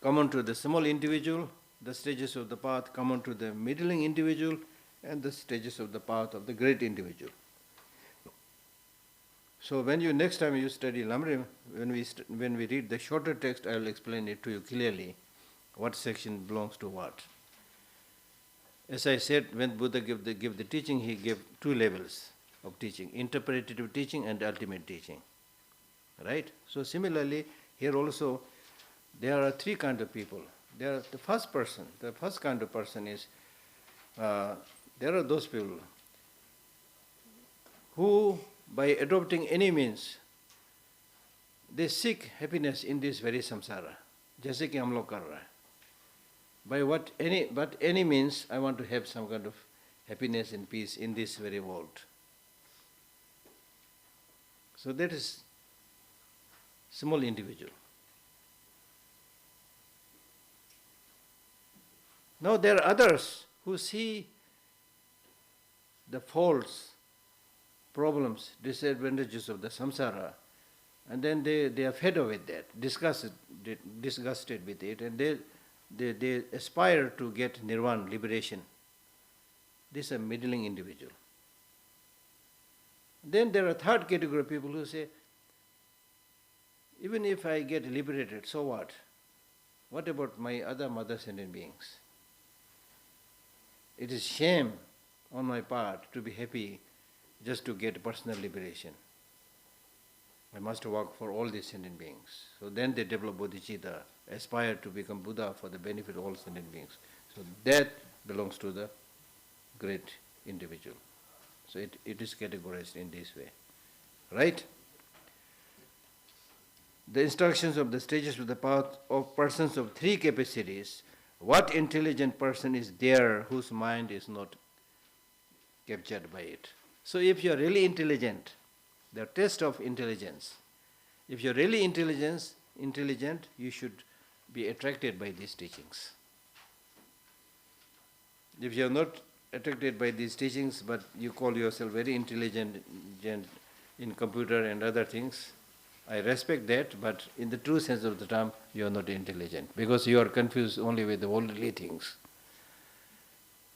common to the small individual, the stages of the path common to the middling individual, and the stages of the path of the great individual. So when next time you study Lam Rim, when we read the shorter text, I will explain it to you clearly, what section belongs to what. As I said, when Buddha gave the teaching, he gave two levels of teaching, interpretative teaching and ultimate teaching. Right? So similarly, here also, there are three kinds of people. The first kind of person is, there are those people who, by adopting any means, they seek happiness in this very samsara. जैसे कि हम लोग कर रहे हैं. By any means, I want to have some kind of happiness and peace in this very world. So that is small individual. Now there are others who see the faults, problems, disadvantages of the samsara, and then they are fed up with that, disgusted with it, and they aspire to get nirvana, liberation. This is a middling individual. Then there are a third category of people who say, even if I get liberated, so what? What about my other mother sentient beings? It is shame on my part to be happy just to get personal liberation. I must work for all these sentient beings. So then they develop bodhicitta, aspire to become Buddha for the benefit of all sentient beings. So that belongs to the great individual. So it is categorized in this way. Right? The instructions of the stages of the path of persons of three capacities. What intelligent person is there whose mind is not captured by it? So if you are really intelligent, the test of intelligence, if you are really intelligent, you should be attracted by these teachings. If you are not attracted by these teachings, but you call yourself very intelligent in computer and other things, I respect that, but in the true sense of the term, you are not intelligent, because you are confused only with the worldly things.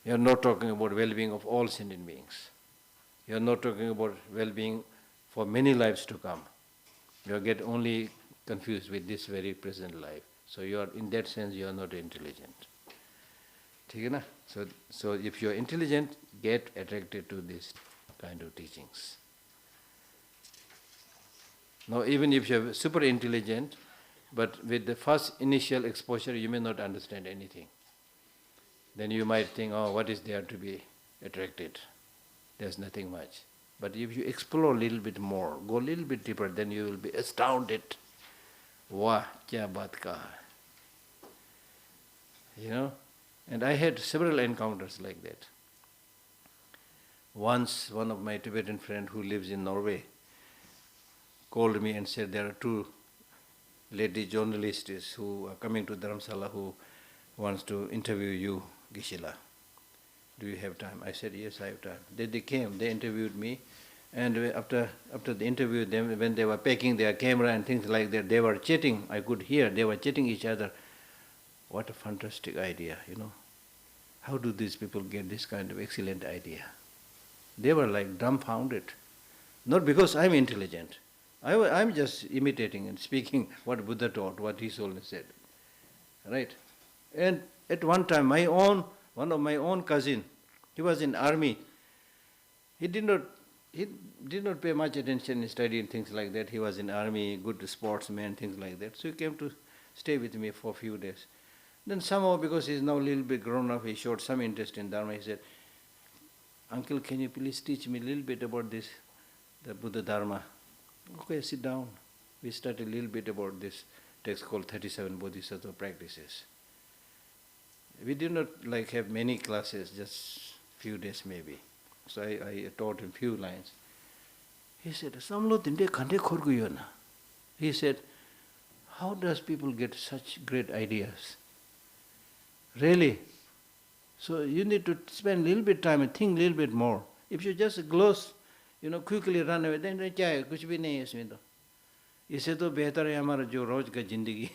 You are not talking about well-being of all sentient beings. You are not talking about well-being for many lives to come. You get only confused with this very present life. So you are, in that sense, you are not intelligent. So if you are intelligent, get attracted to this kind of teachings. Now even if you are super intelligent, but with the first initial exposure you may not understand anything. Then you might think, oh, what is there to be attracted? There's nothing much. But if you explore a little bit more, go a little bit deeper, then you will be astounded. Wah, kya baat ka hai. And I had several encounters like that. Once, one of my Tibetan friends who lives in Norway called me and said, there are two lady journalists who are coming to Dharamsala who wants to interview you, Geshe-la. Do you have time? I said, yes, I have time. Then they came, they interviewed me, and after the interview, when they were packing their camera and things like that, they were chatting. I could hear, they were chatting each other. What a fantastic idea, How do these people get this kind of excellent idea? They were like dumbfounded. Not because I'm intelligent. I'm just imitating and speaking what Buddha taught, what his soul said. Right? And at one time, one of my own cousin, he was in army. He did not pay much attention in study and things like that. He was in army, good sportsman, things like that. So he came to stay with me for a few days. Then somehow, because he's now a little bit grown up, he showed some interest in Dharma. He said, Uncle, can you please teach me a little bit about this, the Buddha Dharma? Okay, sit down. We studied a little bit about this text called 37 Bodhisattva Practices. We did not have many classes, just few days maybe. So I taught him few lines. He said, he said, how does people get such great ideas? Really? So you need to spend a little bit of time and think a little bit more. If you just gloss, quickly run away, then kya hai, kuch bhi nahi hai isme to. Isse to behtar hai hamara jo roz ka zindagi.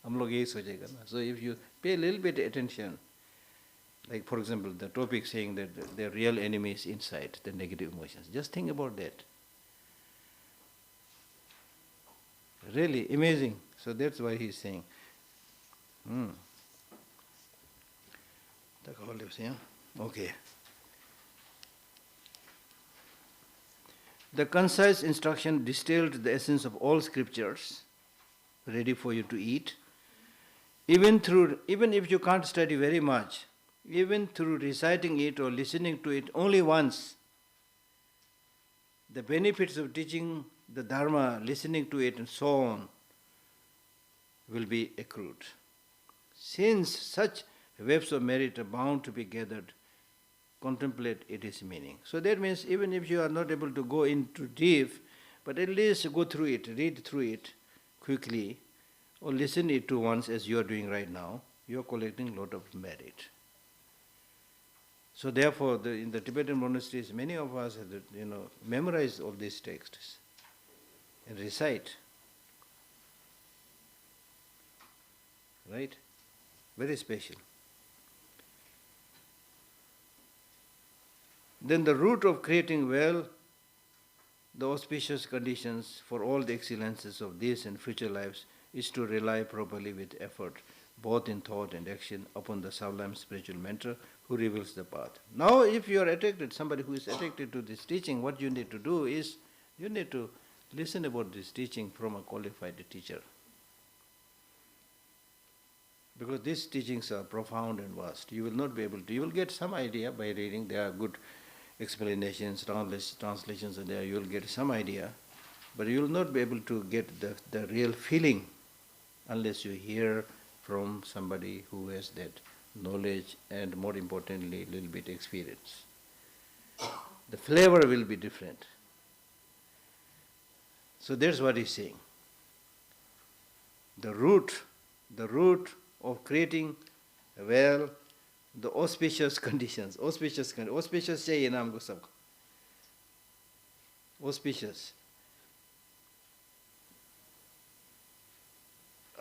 Hum log yahi sochega na. So if you pay a little bit attention, like for example the topic saying that the real enemy is inside, the negative emotions. Just think about that. Really amazing. So that's why he's saying. Okay. The concise instruction distilled the essence of all scriptures, ready for you to eat. Even if you can't study very much, even through reciting it or listening to it only once, the benefits of teaching the Dharma, listening to it and so on, will be accrued. Since such waves of merit are bound to be gathered, contemplate its meaning. So that means even if you are not able to go into deep, But at least go through it, read through it quickly, or listen it to once as you are doing right now. You are collecting a lot of merit. So therefore, in the Tibetan monasteries, many of us have memorize all these texts and recite. Right? Very special. Then the root of creating the auspicious conditions for all the excellences of this and future lives is to rely properly with effort, both in thought and action, upon the sublime spiritual mentor who reveals the path. Now, if you are attracted, somebody who is attracted to this teaching, what you need to do is, you need to listen about this teaching from a qualified teacher. Because these teachings are profound and vast. You will not be able to, you will get some idea by reading, there are good explanations, translations are there, you will get some idea, but you will not be able to get the real feeling unless you hear from somebody who has that knowledge and, more importantly, a little bit experience. The flavor will be different. So that's what he's saying. The root of creating the auspicious conditions. Auspicious चाहिए ना हमको सबको. Auspicious.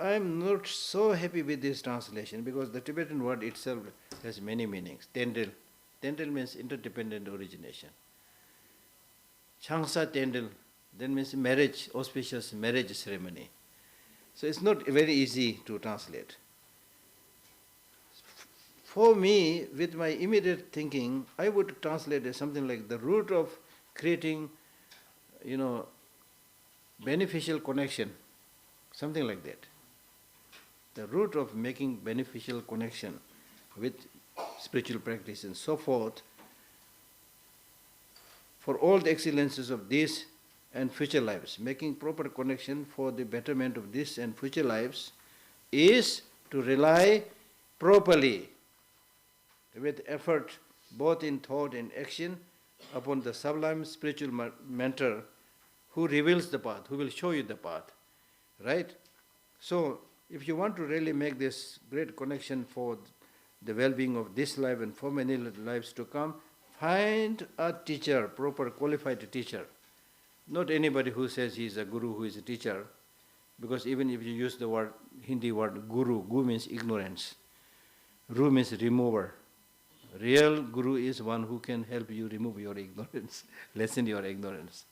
I am not so happy with this translation because the Tibetan word itself has many meanings. Tendril. Tendril means interdependent origination. Changsa tendril, then means marriage, auspicious marriage ceremony. So it's not very easy to translate. For me, with my immediate thinking, I would translate it something like the root of creating, beneficial connection, something like that. The root of making beneficial connection with spiritual practice and so forth, for all the excellences of this and future lives, making proper connection for the betterment of this and future lives is to rely properly with effort, both in thought and action, upon the sublime spiritual mentor who reveals the path, who will show you the path. Right? So, if you want to really make this great connection for the well-being of this life and for many lives to come, find a teacher, proper qualified teacher. Not anybody who says he is a guru, who is a teacher, because even if you use the word, Hindi word guru, gu means ignorance, ru means remover. Real guru is one who can help you remove your ignorance, lessen your ignorance.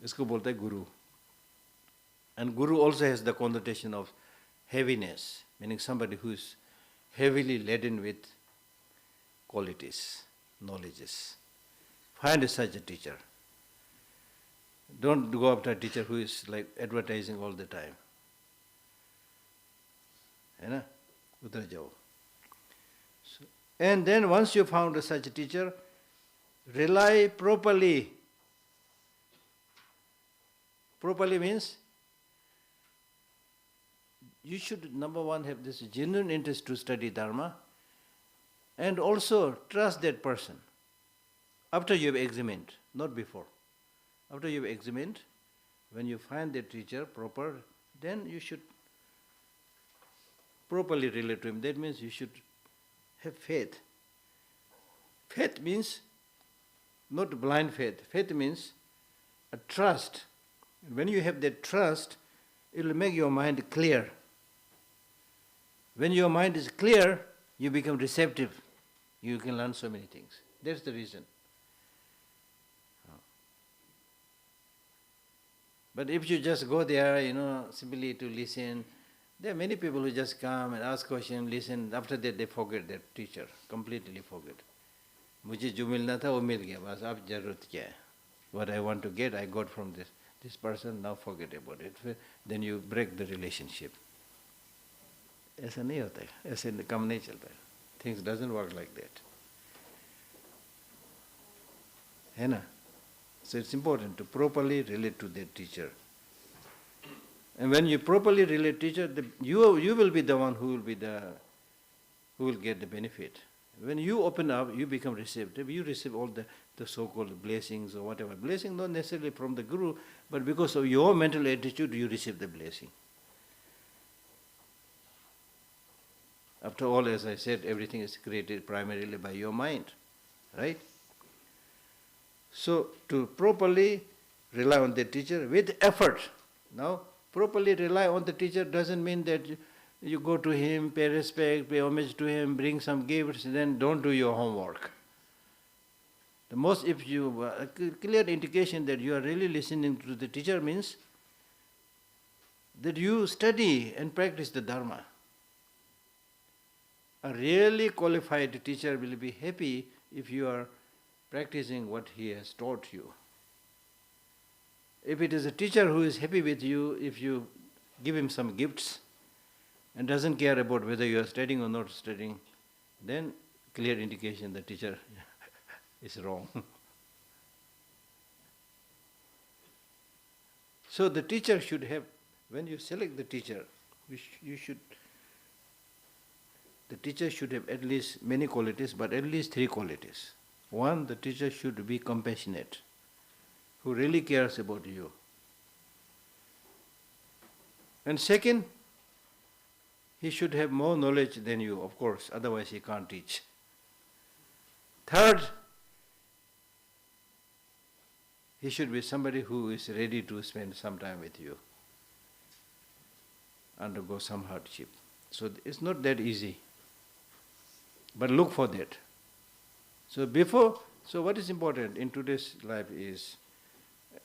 Isko बोलता है guru. And guru also has the connotation of heaviness, meaning somebody who is heavily laden with qualities, knowledges. Find such a teacher. Don't go after a teacher who is like advertising all the time. है ना? उधर जाओ. And then once you found such a teacher, rely properly. Properly means you should, number one, have this genuine interest to study Dharma and also trust that person. After you have examined, not before. After you have examined, when you find that teacher proper, then you should properly relate to him. That means you should have faith. Faith means not blind faith. Faith means a trust. When you have that trust, it will make your mind clear. When your mind is clear, you become receptive. You can learn so many things. That's the reason. But if you just go there, simply to listen, there are many people who just come and ask questions, listen. After that, they forget their teacher, completely forget. मुझे जो मिलना था वो मिल गया, बस अब जरूरत क्या है? What I want to get, I got from this person. Now forget about it. Then you break the relationship. ऐसा नहीं होता है, ऐसे काम नहीं चलता है. Things doesn't work like that. है ना? So it's important to properly relate to that teacher. And when you properly relate teacher, you will be the one who will get the benefit. When you open up, you become receptive. You receive all the so-called blessings or whatever. Blessing not necessarily from the Guru, but because of your mental attitude, you receive the blessing. After all, as I said, everything is created primarily by your mind, right? So, to properly rely on the teacher with effort. Now, properly rely on the teacher doesn't mean that you go to him, pay respect, pay homage to him, bring some gifts, then don't do your homework. The most, if you, a clear indication that you are really listening to the teacher means that you study and practice the Dharma. A really qualified teacher will be happy if you are practicing what he has taught you. If it is a teacher who is happy with you, if you give him some gifts and doesn't care about whether you are studying or not studying, then clear indication the teacher is wrong. So the teacher should have, when you select the teacher, the teacher should have at least many qualities, but at least 3 qualities. One, the teacher should be compassionate, who really cares about you. And second, he should have more knowledge than you, of course, otherwise he can't teach. Third, he should be somebody who is ready to spend some time with you, undergo some hardship. So it's not that easy, but look for that. So what is important in today's life is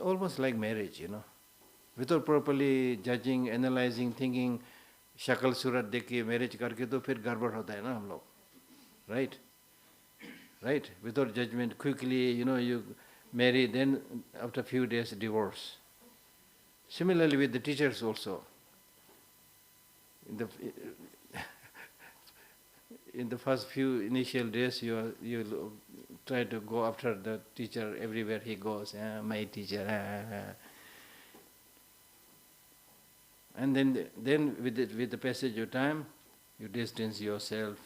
almost like marriage, without properly judging, analyzing, thinking, शक्ल सूरत देख के marriage करके तो फिर गड़बड़ होता है ना हम लोग, right? Without judgment, quickly, you marry, then after a few days divorce. Similarly with the teachers also. In the first few initial days, you try to go after the teacher everywhere he goes. My teacher. And then with the passage of time, you distance yourself.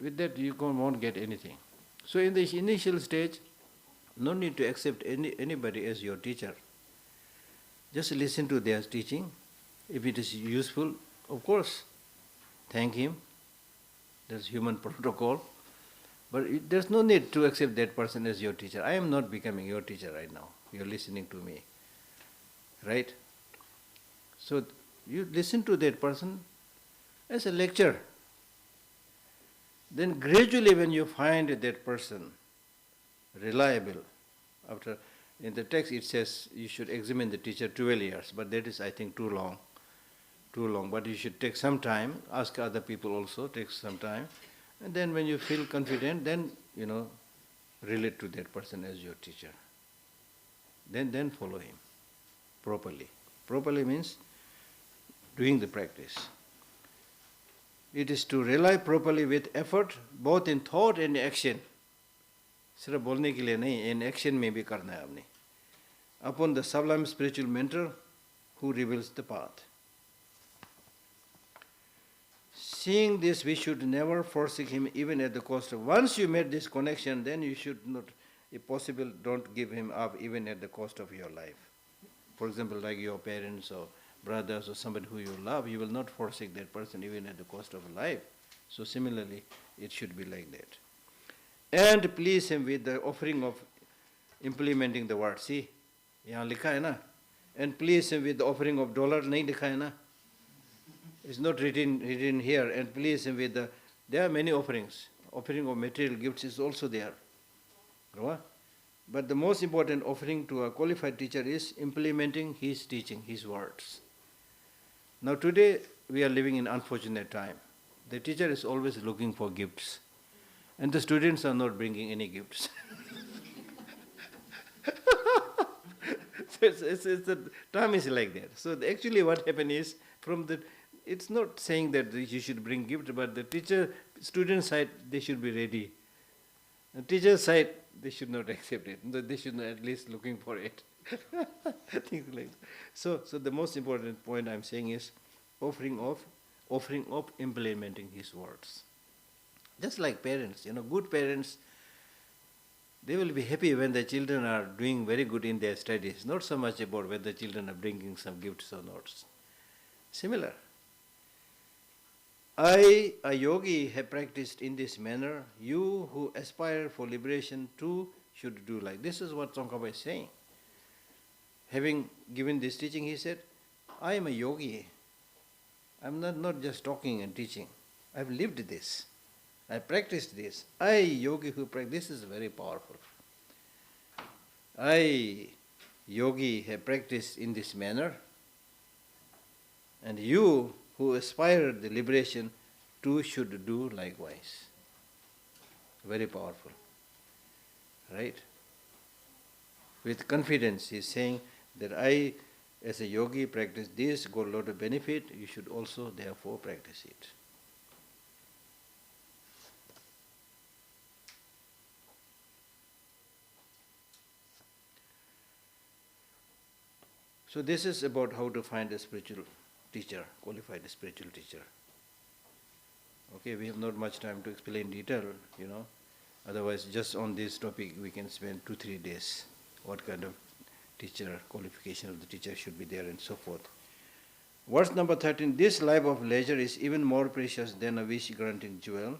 With that, you won't get anything. So in the initial stage, no need to accept anybody as your teacher. Just listen to their teaching. If it is useful, of course, thank him. That's human protocol. But there's no need to accept that person as your teacher. I am not becoming your teacher right now. You're listening to me. Right? So you listen to that person as a lecture. Then gradually when you find that person reliable, in the text it says you should examine the teacher 12 years, but that is I think too long. But you should take some time, ask other people also, take some time, and then when you feel confident, then relate to that person as your teacher. Then follow him properly. Properly means doing the practice. It is to rely properly with effort, both in thought and action. सिर्फ बोलने के लिए नहीं, in action में भी करना है आपने. Upon the sublime spiritual mentor who reveals the path. Seeing this, we should never forsake him even at the cost of. Once you made this connection, then you should not, if possible, don't give him up even at the cost of your life. For example, like your parents or brothers or somebody who you love, you will not forsake that person even at the cost of life. So similarly, it should be like that. And please him with the offering of implementing the word. See, यहाँ लिखा है ना. And please him with the offering of $, नहीं लिखा है ना. It's not written here. And please him with there are many offerings. Offering of material gifts is also there. But the most important offering to a qualified teacher is implementing his teaching, his words. Now today we are living in unfortunate time. The teacher is always looking for gifts. And the students are not bringing any gifts. The time is like that. So actually what happened is, it's not saying that you should bring gift, but the student side, they should be ready. The teacher side, they should not accept it. They should not at least looking for it. Things like that. So the most important point I'm saying is offering of implementing his words. Just like parents, good parents, they will be happy when the children are doing very good in their studies, not so much about whether the children are bringing some gifts or not. Similar. I, a yogi, have practiced in this manner. You who aspire for liberation too should do like. This is what Tsongkhapa is saying. Having given this teaching, he said, I am a yogi. I'm not just talking and teaching. I've lived this. I practiced this. I, yogi who practice, this is very powerful. I, yogi, have practiced in this manner. And you who aspire the liberation too should do likewise. Very powerful. Right? With confidence, he is saying that I, as a yogi, practice this, got a lot of benefit, you should also therefore practice it. So this is about how to find a spiritual teacher, qualified spiritual teacher. Okay, we have not much time to explain in detail, Otherwise, just on this topic, we can spend 2-3 days. What kind of teacher, qualification of the teacher should be there and so forth. Verse number 13, this life of leisure is even more precious than a wish-granting jewel.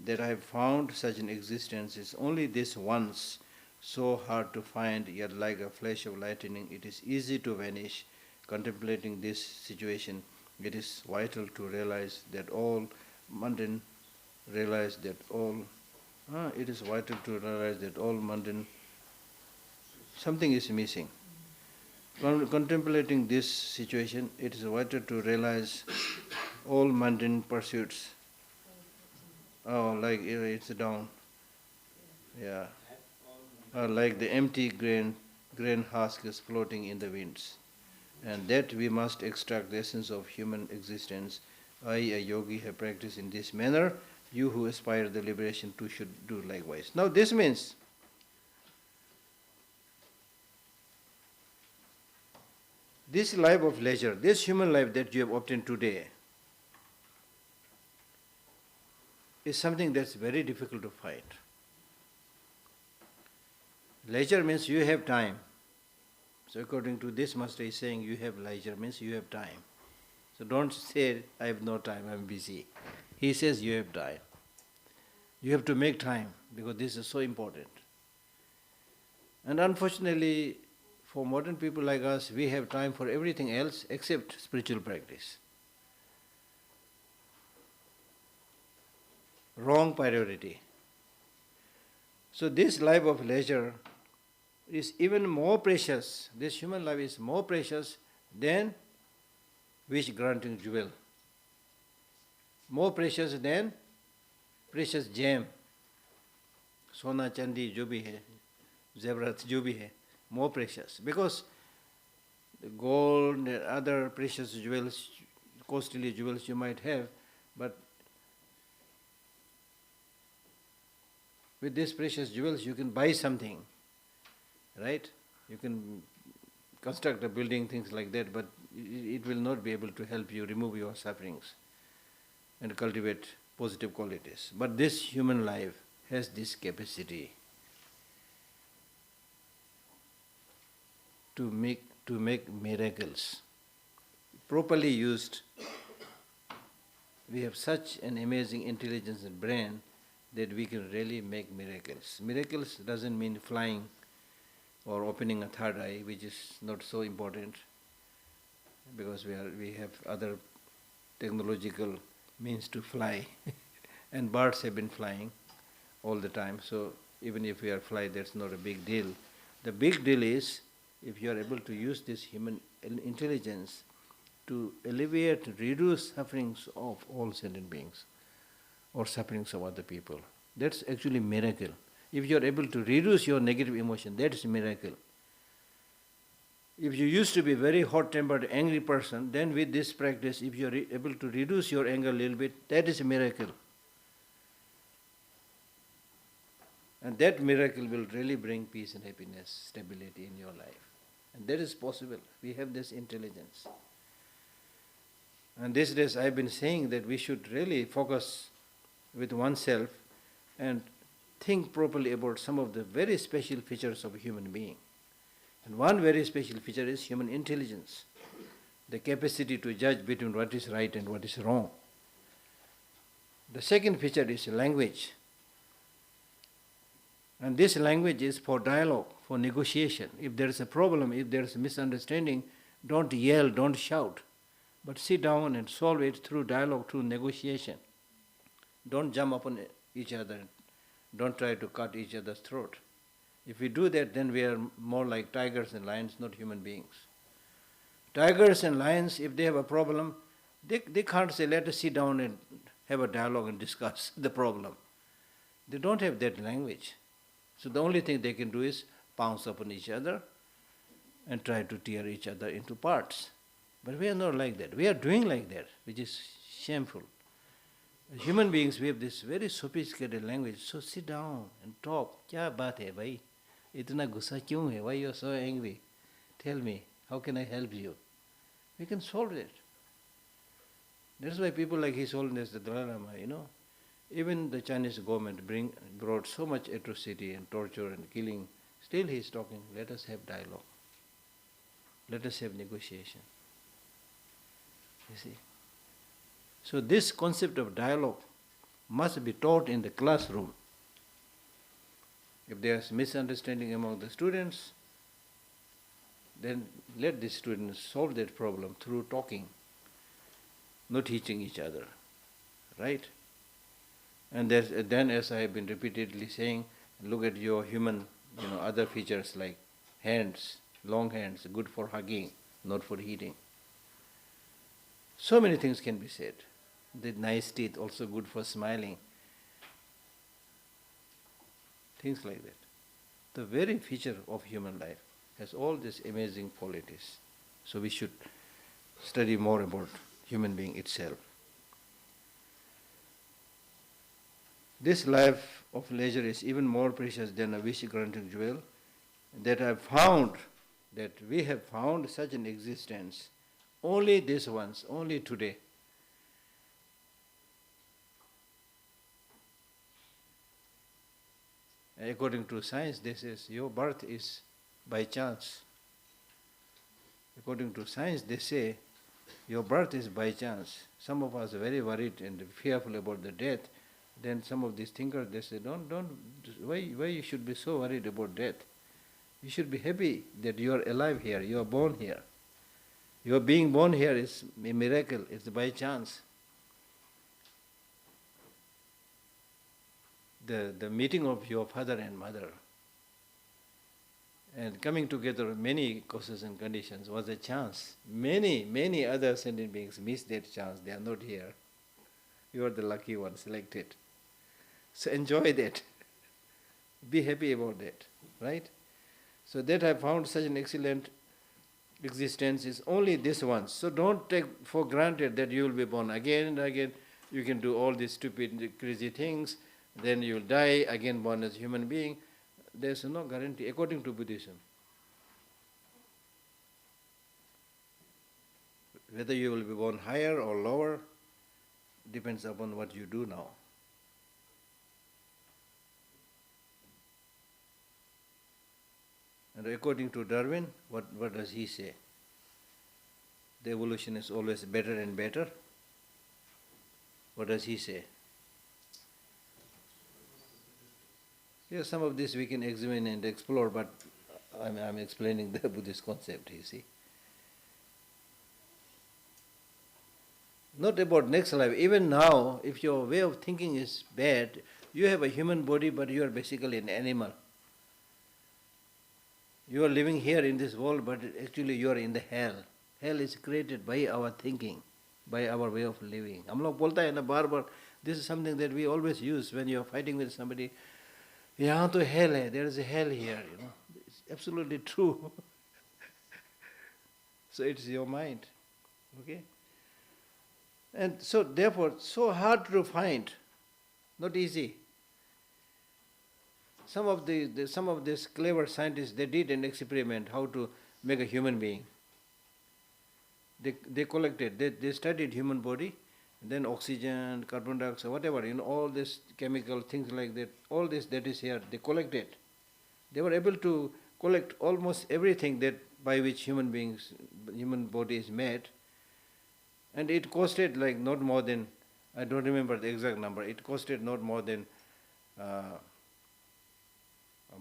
That I have found such an existence is only this once, so hard to find, yet like a flash of lightning, it is easy to vanish. Contemplating this situation, it is vital to realize that all mundane, something is missing. Contemplating this situation, it is vital to realize all mundane pursuits. Like it's down. Yeah. Like the empty grain husk is floating in the winds. And that we must extract the essence of human existence. I, a yogi, have practiced in this manner. You who aspire the liberation too should do likewise. Now this means this life of leisure, this human life that you have obtained today, is something that's very difficult to find. Leisure means you have time. So according to this master is saying you have leisure means you have time. So don't say I have no time, I'm busy. He says you have time. You have to make time because this is so important. And unfortunately, for modern people like us, we have time for everything else except spiritual practice. Wrong priority. So this life of leisure is even more precious. This human life is more precious than wish-granting jewel. More precious than precious gem. Sona, chandi, jo bhi hai, zebrat, jo bhi hai. More precious. Because the gold and other precious jewels, costly jewels you might have, but with these precious jewels you can buy something, right? You can construct a building, things like that, but it will not be able to help you remove your sufferings and cultivate positive qualities. But this human life has this capacity to make miracles. Properly used, we have such an amazing intelligence and brain that we can really make miracles. Miracles doesn't mean flying or opening a third eye, which is not so important because we have other technological means to fly and birds have been flying all the time. So even if we are flying, that's not a big deal. The big deal is if you are able to use this human intelligence to alleviate, reduce sufferings of all sentient beings or sufferings of other people. That's actually miracle. If you are able to reduce your negative emotion, that is a miracle. If you used to be a very hot-tempered, angry person, then with this practice, if you are able to reduce your anger a little bit, that is a miracle. And that miracle will really bring peace and happiness, stability in your life. And that is possible. We have this intelligence. And these days I have been saying that we should really focus with oneself and think properly about some of the very special features of a human being. And one very special feature is human intelligence, the capacity to judge between what is right and what is wrong. The second feature is language. And this language is for dialogue, for negotiation. If there is a problem, if there is a misunderstanding, don't yell, don't shout, but sit down and solve it through dialogue, through negotiation. Don't jump upon each other. Don't try to cut each other's throat. If we do that, then we are more like tigers and lions, not human beings. Tigers and lions, if they have a problem, they can't say, let us sit down and have a dialogue and discuss the problem. They don't have that language. So the only thing they can do is pounce upon each other and try to tear each other into parts. But we are not like that. We are doing like that, which is shameful. As human beings, we have this very sophisticated language. So sit down and talk. Kya baat hai bhai? Itna gussa kyun hai? Why you are so angry? Tell me, how can I help you? We can solve it. That's why people like His Holiness the Dalai Lama, even the Chinese government brought so much atrocity and torture and killing. Still he is talking, let us have dialogue. Let us have negotiation. You see? So this concept of dialogue must be taught in the classroom. If there is misunderstanding among the students, then let the students solve that problem through talking, not teaching each other. Right? And then, as I have been repeatedly saying, look at your human, other features like hands, long hands, good for hugging, not for eating. So many things can be said. The nice teeth, also good for smiling. Things like that. The very feature of human life has all these amazing qualities. So we should study more about human being itself. This life of leisure is even more precious than a wish-granting jewel, that we have found such an existence only this once, only today. According to science, they say your birth is by chance. According to science, they say your birth is by chance. Some of us are very worried and fearful about the death. Then some of these thinkers, they say, why you should be so worried about death? You should be happy that you are alive here, you are born here. Your being born here is a miracle, it's by chance. The meeting of your father and mother and coming together of many causes and conditions was a chance. Many other sentient beings missed that chance, they are not here. You are the lucky one selected. So enjoy that. Be happy about that, right? So that I found such an excellent existence is only this once. So don't take for granted that you will be born again and again. You can do all these stupid, crazy things. Then you will die, again born as a human being. There is no guarantee, according to Buddhism. Whether you will be born higher or lower depends upon what you do now. And according to Darwin, what does he say? The evolution is always better and better. What does he say? Yes, some of this we can examine and explore, but I'm explaining the Buddhist concept, you see. Not about next life. Even now, if your way of thinking is bad, you have a human body, but you are basically an animal. You are living here in this world, but actually you are in the hell. Hell is created by our thinking, by our way of living. हम लोग बोलता है ना बार-बार. This is something that we always use when you are fighting with somebody. यहाँ तो hell है. There is a hell here. It's absolutely true. So it's your mind, okay? And so therefore, so hard to find, not easy. Some of these clever scientists, they did an experiment how to make a human being. They collected, they studied human body, then oxygen, carbon dioxide, whatever, all these chemical things like that, all this that is here, they collected. They were able to collect almost everything that by which human body is made, and it costed like not more than, I don't remember the exact number, it costed not more than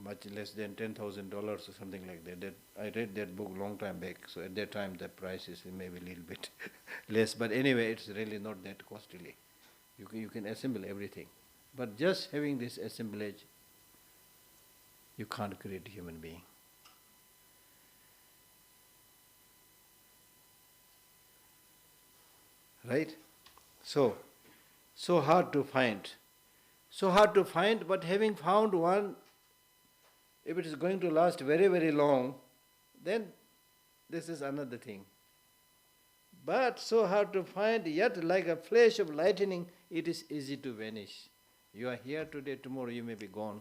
much less than $10,000 or something like that. I read that book long time back, so at that time the price is maybe a little bit less, but anyway, it's really not that costly. You can assemble everything. But just having this assemblage, you can't create a human being. Right? So hard to find. So hard to find, but having found one, if it is going to last very, very long, then this is another thing. But so hard to find, yet like a flash of lightning, it is easy to vanish. You are here today, tomorrow you may be gone.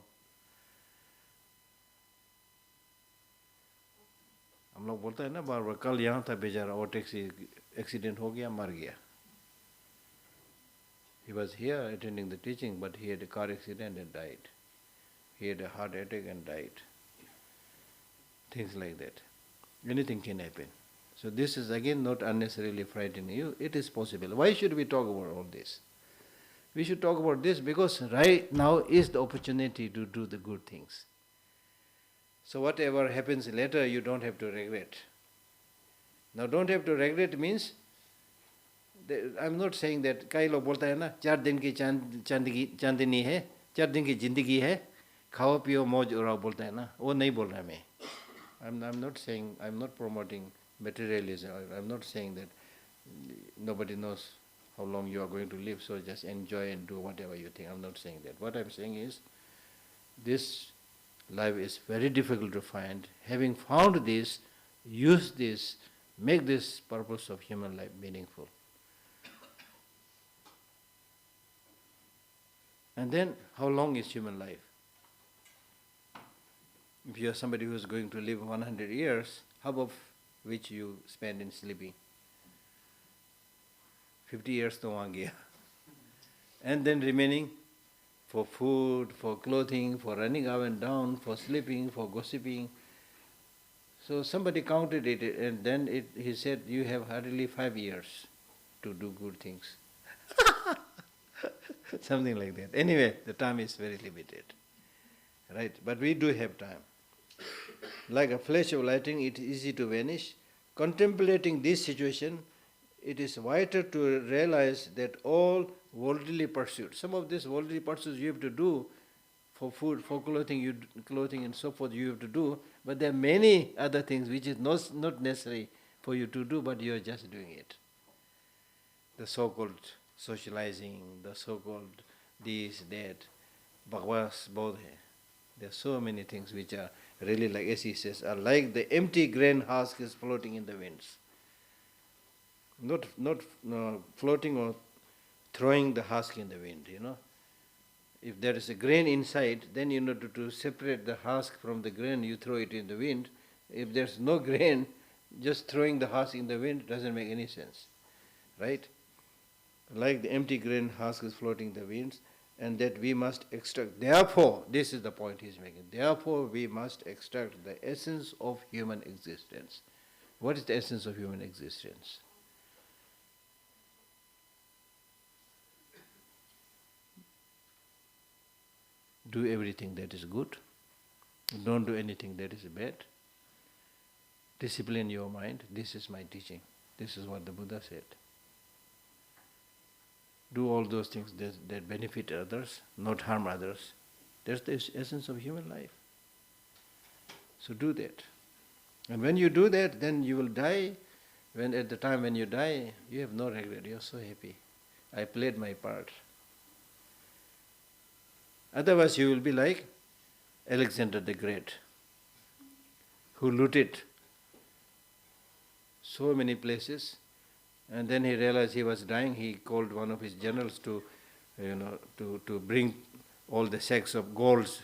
हम लोग बोलते हैं ना बार बार, कल यहाँ था बेचारा, और टैक्सी एक्सीडेंट हो गया, मर गया. He was here attending the teaching, but he had a car accident and died. He had a heart attack and died. Things like that. Anything can happen. So this is again not unnecessarily frightening you. It is possible. Why should we talk about all this? We should talk about this because right now is the opportunity to do the good things. So whatever happens later, you don't have to regret. Now don't have to regret means, I'm not saying that कई लोग बोलता है ना 4 दिन की चांदनी है, 4 दिन की जिंदगी है, खाओ पियो मौज उड़ाओ बोलता है ना, वो नहीं बोल रहा मैं. I'm not saying, I'm not promoting materialism. I'm not saying that nobody knows how long you are going to live, so just enjoy and do whatever you think. I'm not saying that. What I'm saying is, this life is very difficult to find. Having found this, use this, make this purpose of human life meaningful. And then, how long is human life? If you are somebody who is going to live 100 years, half of which you spend in sleeping. 50 years to वहाँ गया. And then remaining for food, for clothing, for running up and down, for sleeping, for gossiping. So somebody counted it, and then he said, you have hardly 5 years to do good things. Something like that. Anyway, the time is very limited. Right? But we do have time. Like a flash of lightning, it is easy to vanish. Contemplating this situation, it is vital to realize that all worldly pursuits, some of these worldly pursuits you have to do for food, for clothing, clothing and so forth you have to do, but there are many other things which is not necessary for you to do, but you are just doing it. The so-called socializing, the so-called this, that, bhagwas, bodhe. There are so many things which are really, like as he says, are like the empty grain husk is floating in the winds. Not floating or throwing the husk in the wind, If there is a grain inside, then to separate the husk from the grain, you throw it in the wind. If there's no grain, just throwing the husk in the wind doesn't make any sense. Right? Like the empty grain husk is floating in the winds, and that we must extract. Therefore, this is the point he's making. Therefore, we must extract the essence of human existence. What is the essence of human existence? Do everything that is good. Don't do anything that is bad. Discipline your mind. This is my teaching. This is what the Buddha said. Do all those things that benefit others, not harm others. That's the essence of human life. So do that. And when you do that, then you will die. At the time when you die, you have no regret. You are so happy. I played my part. Otherwise you will be like Alexander the Great, who looted so many places, and then he realized he was dying. He called one of his generals to bring all the sacks of golds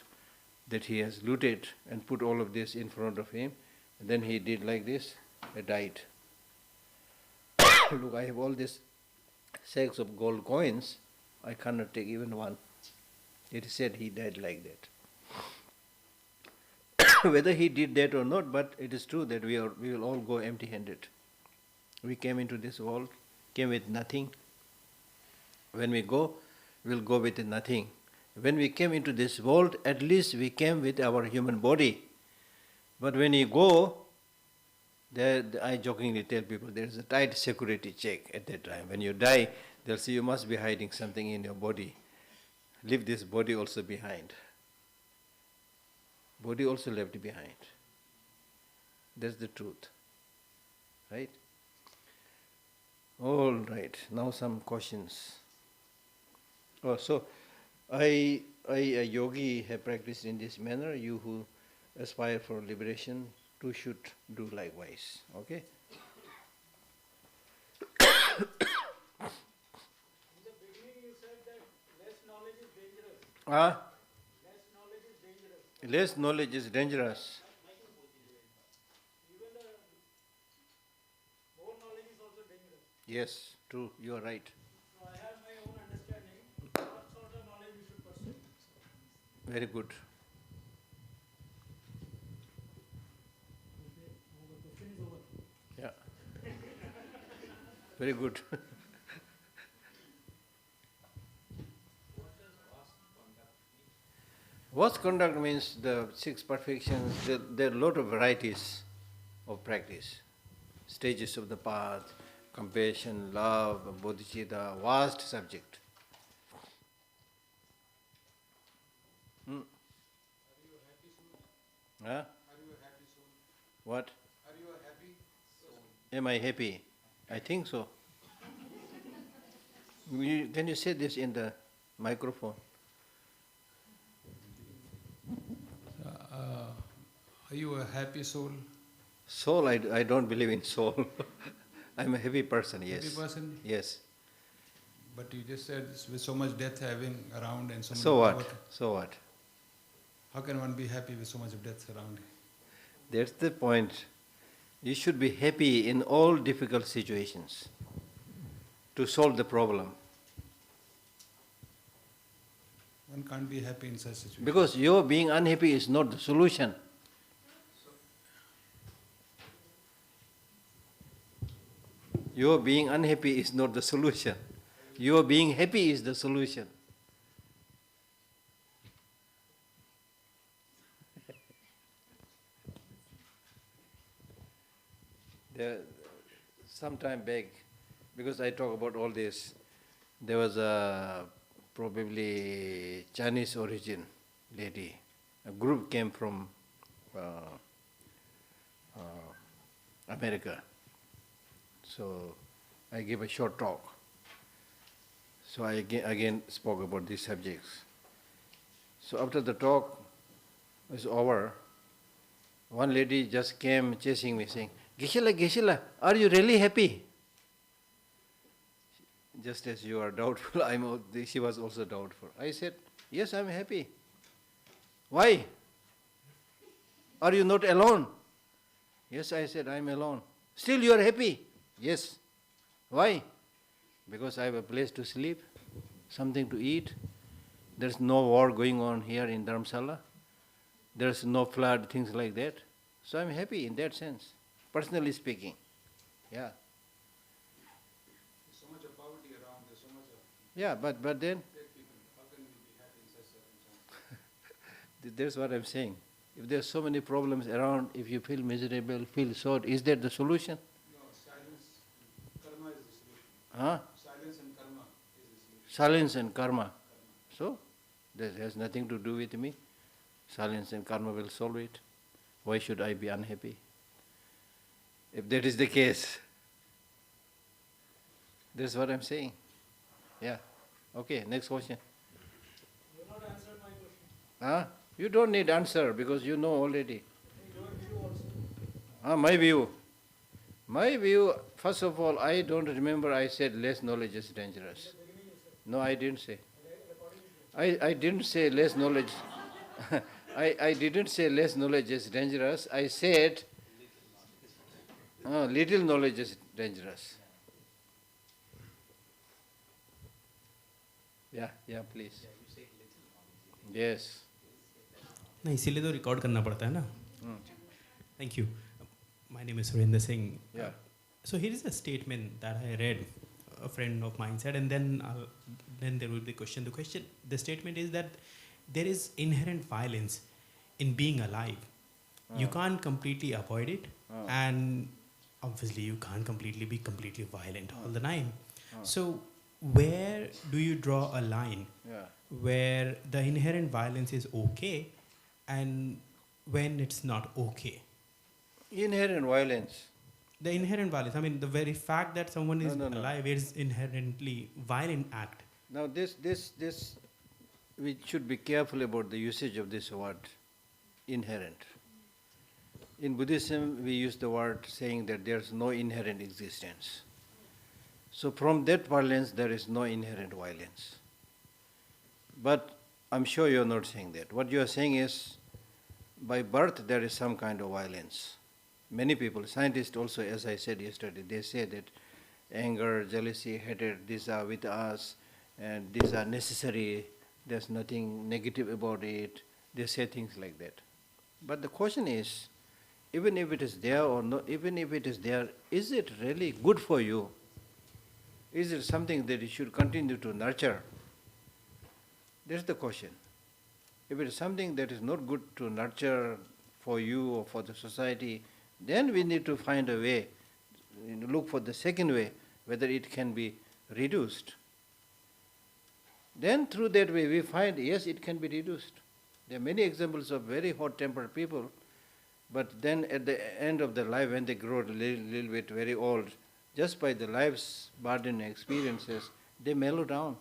that he has looted and put all of this in front of him. And then he did like this, he died. Look, I have all this sacks of gold coins, I cannot take even one. It is said he died like that. Whether he did that or not, but it is true that we will all go empty-handed. We came into this world, came with nothing. When we go, we'll go with nothing. When we came into this world, at least we came with our human body. But when you go, I jokingly tell people there is a tight security check at that time. When you die, they'll say you must be hiding something in your body. Leave this body also behind. Body also left behind. That's the truth. Right? All right. Now some questions. Oh, so I a yogi, have practiced in this manner. You who aspire for liberation, too should do likewise. Okay? In the beginning you said that less knowledge is dangerous. Less knowledge is dangerous. Less knowledge is dangerous. Even the more knowledge is also dangerous. Yes, true, you are right. So I have my own understanding. What sort of knowledge we should pursue? Very good. The question is over. Yeah. Very good. Vast conduct means the six perfections. There are a lot of varieties of practice, stages of the path, compassion, love, bodhicitta, vast subject. Are you a happy soul? Huh? Are you a happy soul? What? Are you a happy soul? Am I happy? I think so. Can you say this in the microphone? Are you a happy soul? Soul, I don't believe in soul. I'm a happy person, yes. Happy person? Yes. But you just said with so much death having around and so much. So what? So what? How can one be happy with so much of death around? That's the point. You should be happy in all difficult situations to solve the problem. One can't be happy in such situations. Because your being unhappy is not the solution. Your being unhappy is not the solution. Your being happy is the solution. Some time back, because I talk about all this, there was a probably Chinese origin lady. A group came from America. So I gave a short talk. So I again spoke about these subjects. So after the talk was over, one lady just came chasing me saying, Geshe Lhakdor, are you really happy? Just as you are doubtful, she was also doubtful. I said, yes, I'm happy. Why? Are you not alone? Yes, I said, I'm alone. Still you are happy? Yes. Why? Because I have a place to sleep, something to eat. There's no war going on here in Dharamsala. There's no flood, things like that. So I'm happy in that sense, personally speaking. Yeah. There's so much of poverty around, there's so much of Yeah, but then, dead people. How can we be happy in such circumstances? that's what I'm saying. If there's so many problems around, if you feel miserable, feel sad, is that the solution? No, silence, karma is the solution. Huh? Silence and karma is the solution. Silence and karma. So, that has nothing to do with me. Silence and karma will solve it. Why should I be unhappy? If that is the case, that's what I'm saying. Yeah. Okay, next question. You have not answered my question. Huh? You don't need answer because you know already. Your view also. My view. My view, first of all, I don't remember I said less knowledge is dangerous. No, I didn't say. I didn't say less knowledge. I didn't say less knowledge is dangerous. I said little knowledge is dangerous. Yeah, please. Yes. नहीं इसीलिए तो record करना पड़ता है ना. Thank you. My name is Surinder Singh. Yeah. So here is a statement that I read. A friend of mine said, and then there will be question. The statement is that there is inherent violence in being alive. You can't completely avoid it, and obviously you can't be completely violent all the time. So where do you draw a line where the inherent violence is okay, and when it's not okay? Inherent violence. The inherent violence, I mean, the very fact that someone is No. alive is inherently violent act. Now this, we should be careful about the usage of this word, inherent. In Buddhism, we use the word saying that there is no inherent existence. So from that parlance, there is no inherent violence. But I'm sure you're not saying that. What you are saying is, by birth there is some kind of violence. Many people, scientists also, as I said yesterday, they say that anger, jealousy, hatred, these are with us, and these are necessary, there's nothing negative about it. They say things like that. But the question is, even if it is there or not, even if it is there, is it really good for you? Is it something that you should continue to nurture? That's the question. If it is something that is not good to nurture for you or for the society, then we need to find a way, look for the second way, whether it can be reduced. Then through that way we find, yes, it can be reduced. There are many examples of very hot-tempered people, but then at the end of their life, when they grow a little bit very old, just by the life's burden and experiences, they mellow down.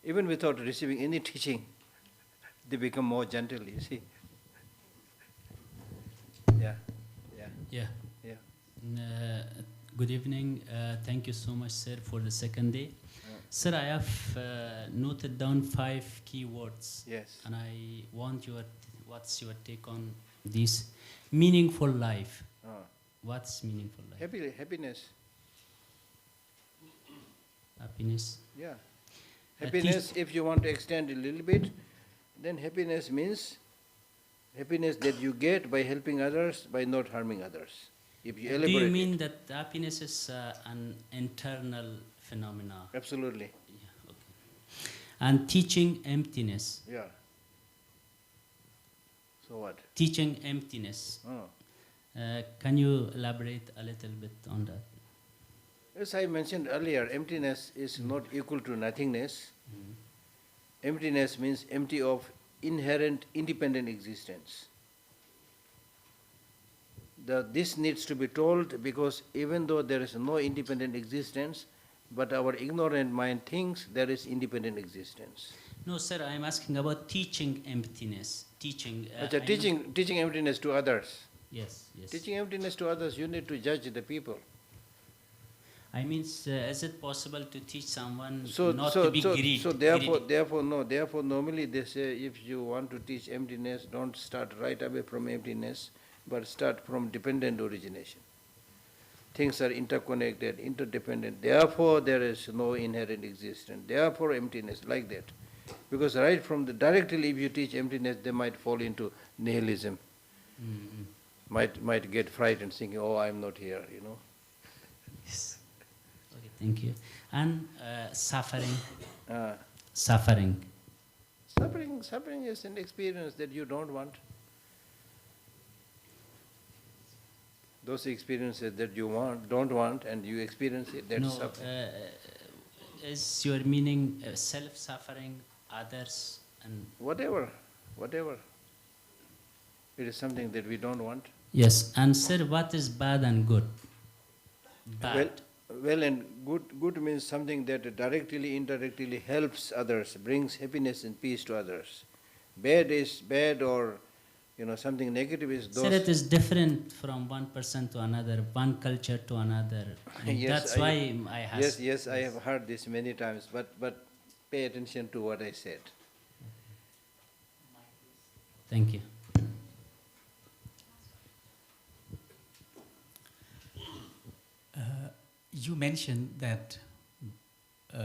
Even without receiving any teaching, they become more gentle, you see. Yeah. Good evening. Thank you so much, sir, for the second day. Sir, I have noted down 5 key words. Yes. And I want what's your take on this? Meaningful life. What's meaningful life? Happiness. Happiness. Yeah. Happiness, if you want to extend a little bit, then happiness means happiness that you get by helping others, by not harming others. If you elaborate Do you mean it. that happiness is an internal phenomena? Absolutely. Yeah, okay. And teaching emptiness. Yeah. So what? Teaching emptiness. Can you elaborate a little bit on that? As I mentioned earlier, emptiness is not equal to nothingness. Emptiness means empty of inherent independent existence. This needs to be told because even though there is no independent existence, but our ignorant mind thinks there is independent existence. No, sir, I am asking about teaching emptiness. Teaching emptiness to others. Yes. Teaching emptiness to others, you need to judge the people. I mean, is it possible to teach someone not to be greedy? So therefore normally they say if you want to teach emptiness, don't start right away from emptiness, but start from dependent origination. Things are interconnected, interdependent, therefore there is no inherent existence, therefore emptiness, like that. Because right from directly if you teach emptiness, they might fall into nihilism. Might get frightened thinking, oh, I am not here, you know. Yes. Okay, thank you. And suffering. Suffering is an experience that you don't want. Those experiences that you don't want, and you experience it, that's suffering. Is your meaning self-suffering, others, and... Whatever. It is something that we don't want. Yes, and sir, what is bad and good? Bad. Well and good means something that directly, indirectly helps others, brings happiness and peace to others. Bad is bad, or something negative is those. Sir, it is different from one person to another, one culture to another. That's why I have. Yes, I have heard this many times, but pay attention to what I said. Thank you. You mentioned that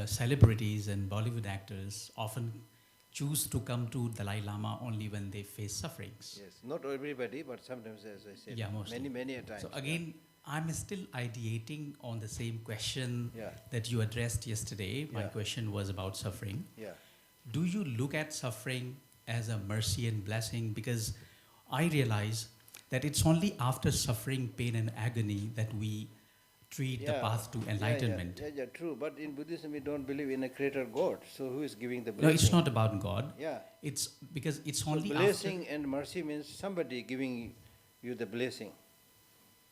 celebrities and Bollywood actors often choose to come to Dalai Lama only when they face sufferings. Yes, not everybody, but sometimes, as I said, Yeah, mostly. many a times. So again, I'm still ideating on the same question Yeah. that you addressed yesterday. My Yeah. question was about suffering. Yeah. Do you look at suffering as a mercy and blessing? Because I realize that it's only after suffering, pain and agony that we treat the path to enlightenment. Yeah, true. But in Buddhism, we don't believe in a creator God. So who is giving the No, blessing? it's not about God. Yeah. It's because it's So only blessing and mercy means somebody giving you the blessing.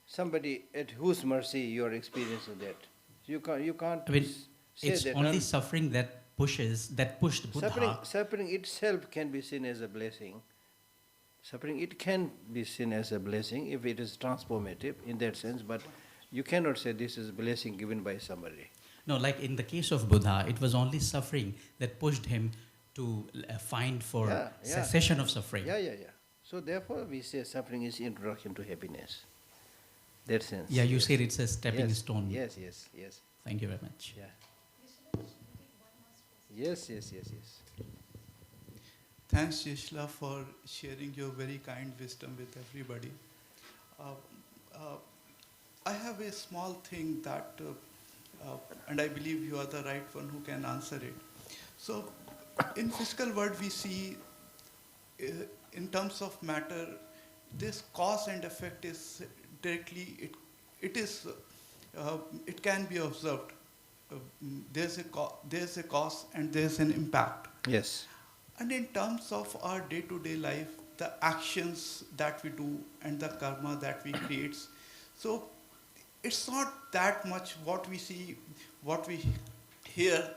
Somebody at whose mercy you are experiencing that. You can't I mean, say it's that. only suffering that pushed Buddha. Suffering itself can be seen as a blessing. Suffering, it can be seen as a blessing if it is transformative in that sense, but you cannot say this is a blessing given by somebody. No, like in the case of Buddha, it was only suffering that pushed him to find for cessation of suffering. Yeah. So therefore we say suffering is introduction to happiness. That sense. Yeah, you said it's a stepping stone. Yes. Thank you very much. Yeah. Yes. Thanks, Yeshla, for sharing your very kind wisdom with everybody. I have a small thing that, and I believe you are the right one who can answer it. So, in physical world, we see, in terms of matter, this cause and effect is directly, it can be observed. There's a cause and there's an impact. Yes. And in terms of our day-to-day life, the actions that we do and the karma that we create, so it's not that much what we see, what we hear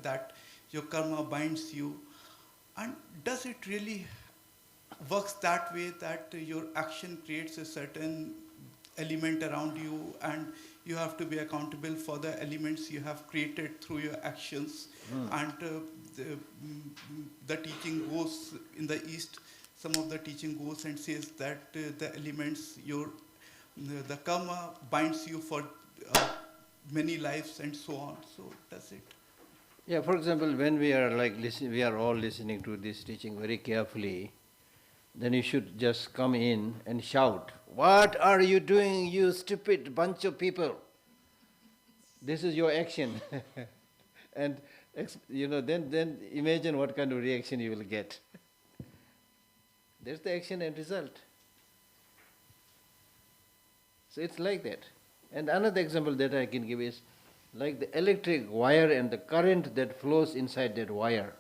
that your karma binds you. And does it really works that way, that your action creates a certain element around you and you have to be accountable for the elements you have created through your actions? And the teaching goes in the East, some of the teaching goes and says that the elements, the karma binds you for many lives and so on. So does it? Yeah, for example, when we are we are all listening to this teaching very carefully, then you should just come in and shout, "What are you doing, you stupid bunch of people? This is your action." And then imagine what kind of reaction you will get. That's the action and result. So it's like that. And another example that I can give is like the electric wire and the current that flows inside that wire.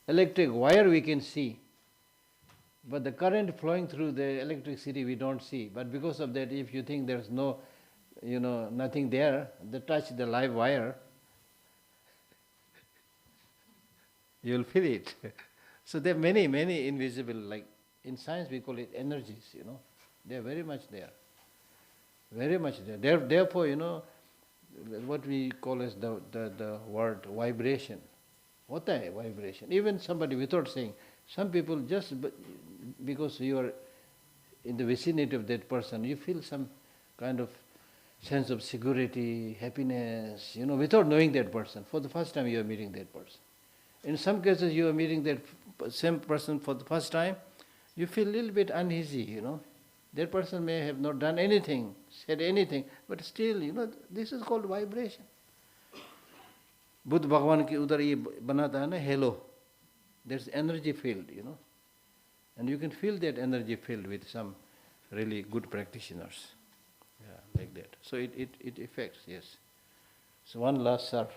Electric wire we can see, but the current flowing through the electricity we don't see. But because of that, if you think there's nothing there, touch the live wire, you'll feel it. So there are many invisible, like in science we call it energies, They're very much there. Very much there. Therefore, what we call as the word vibration. What is vibration? Even somebody without saying, some people just because you are in the vicinity of that person, you feel some kind of sense of security, happiness, without knowing that person. For the first time you are meeting that person. In some cases you are meeting that same person for the first time, you feel a little bit uneasy, That person may have not done anything, said anything, but still, this is called vibration. Buddha Bhagavan ki udar ye bana tha na halo. There's energy field, And you can feel that energy field with some really good practitioners. Yeah, like that. So it affects, yes. So one last serve.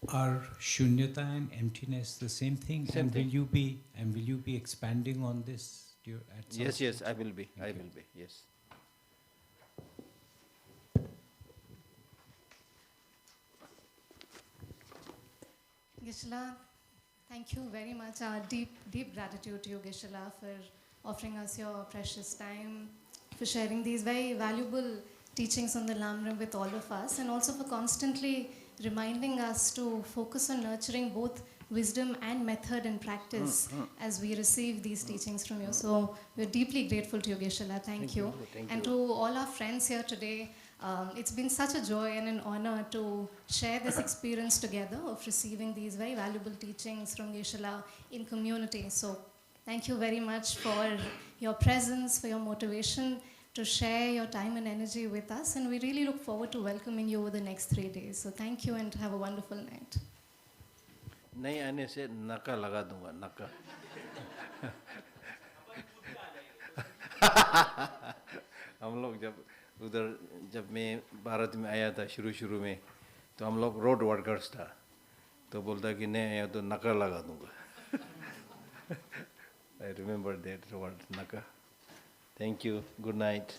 Are shunyata and emptiness the same thing? Same thing. Will you be expanding on this at some Yes, stage? I will be. I will be, yes. Geshe, thank you very much. Our deep gratitude to you, Geshe, for offering us your precious time, for sharing these very valuable teachings on the Lam Rim with all of us, and also for constantly reminding us to focus on nurturing both wisdom and method and practice as we receive these teachings from you. So we're deeply grateful to you, Geshe-la. Thank you. And to all our friends here today, it's been such a joy and an honor to share this experience together of receiving these very valuable teachings from Geshe-la in community. So thank you very much for your presence, for your motivation to share your time and energy with us, and we really look forward to welcoming you over the next 3 days. So thank you and have a wonderful night. नहीं आने से नका लगा दूंगा नका हम लोग जब मैं भारत में आया था शुरू में तो हम लोग रोड वर्कर्स था तो बोलता कि नहीं आया तो नका लगा दूंगा I remember that word naka. Thank you. Good night.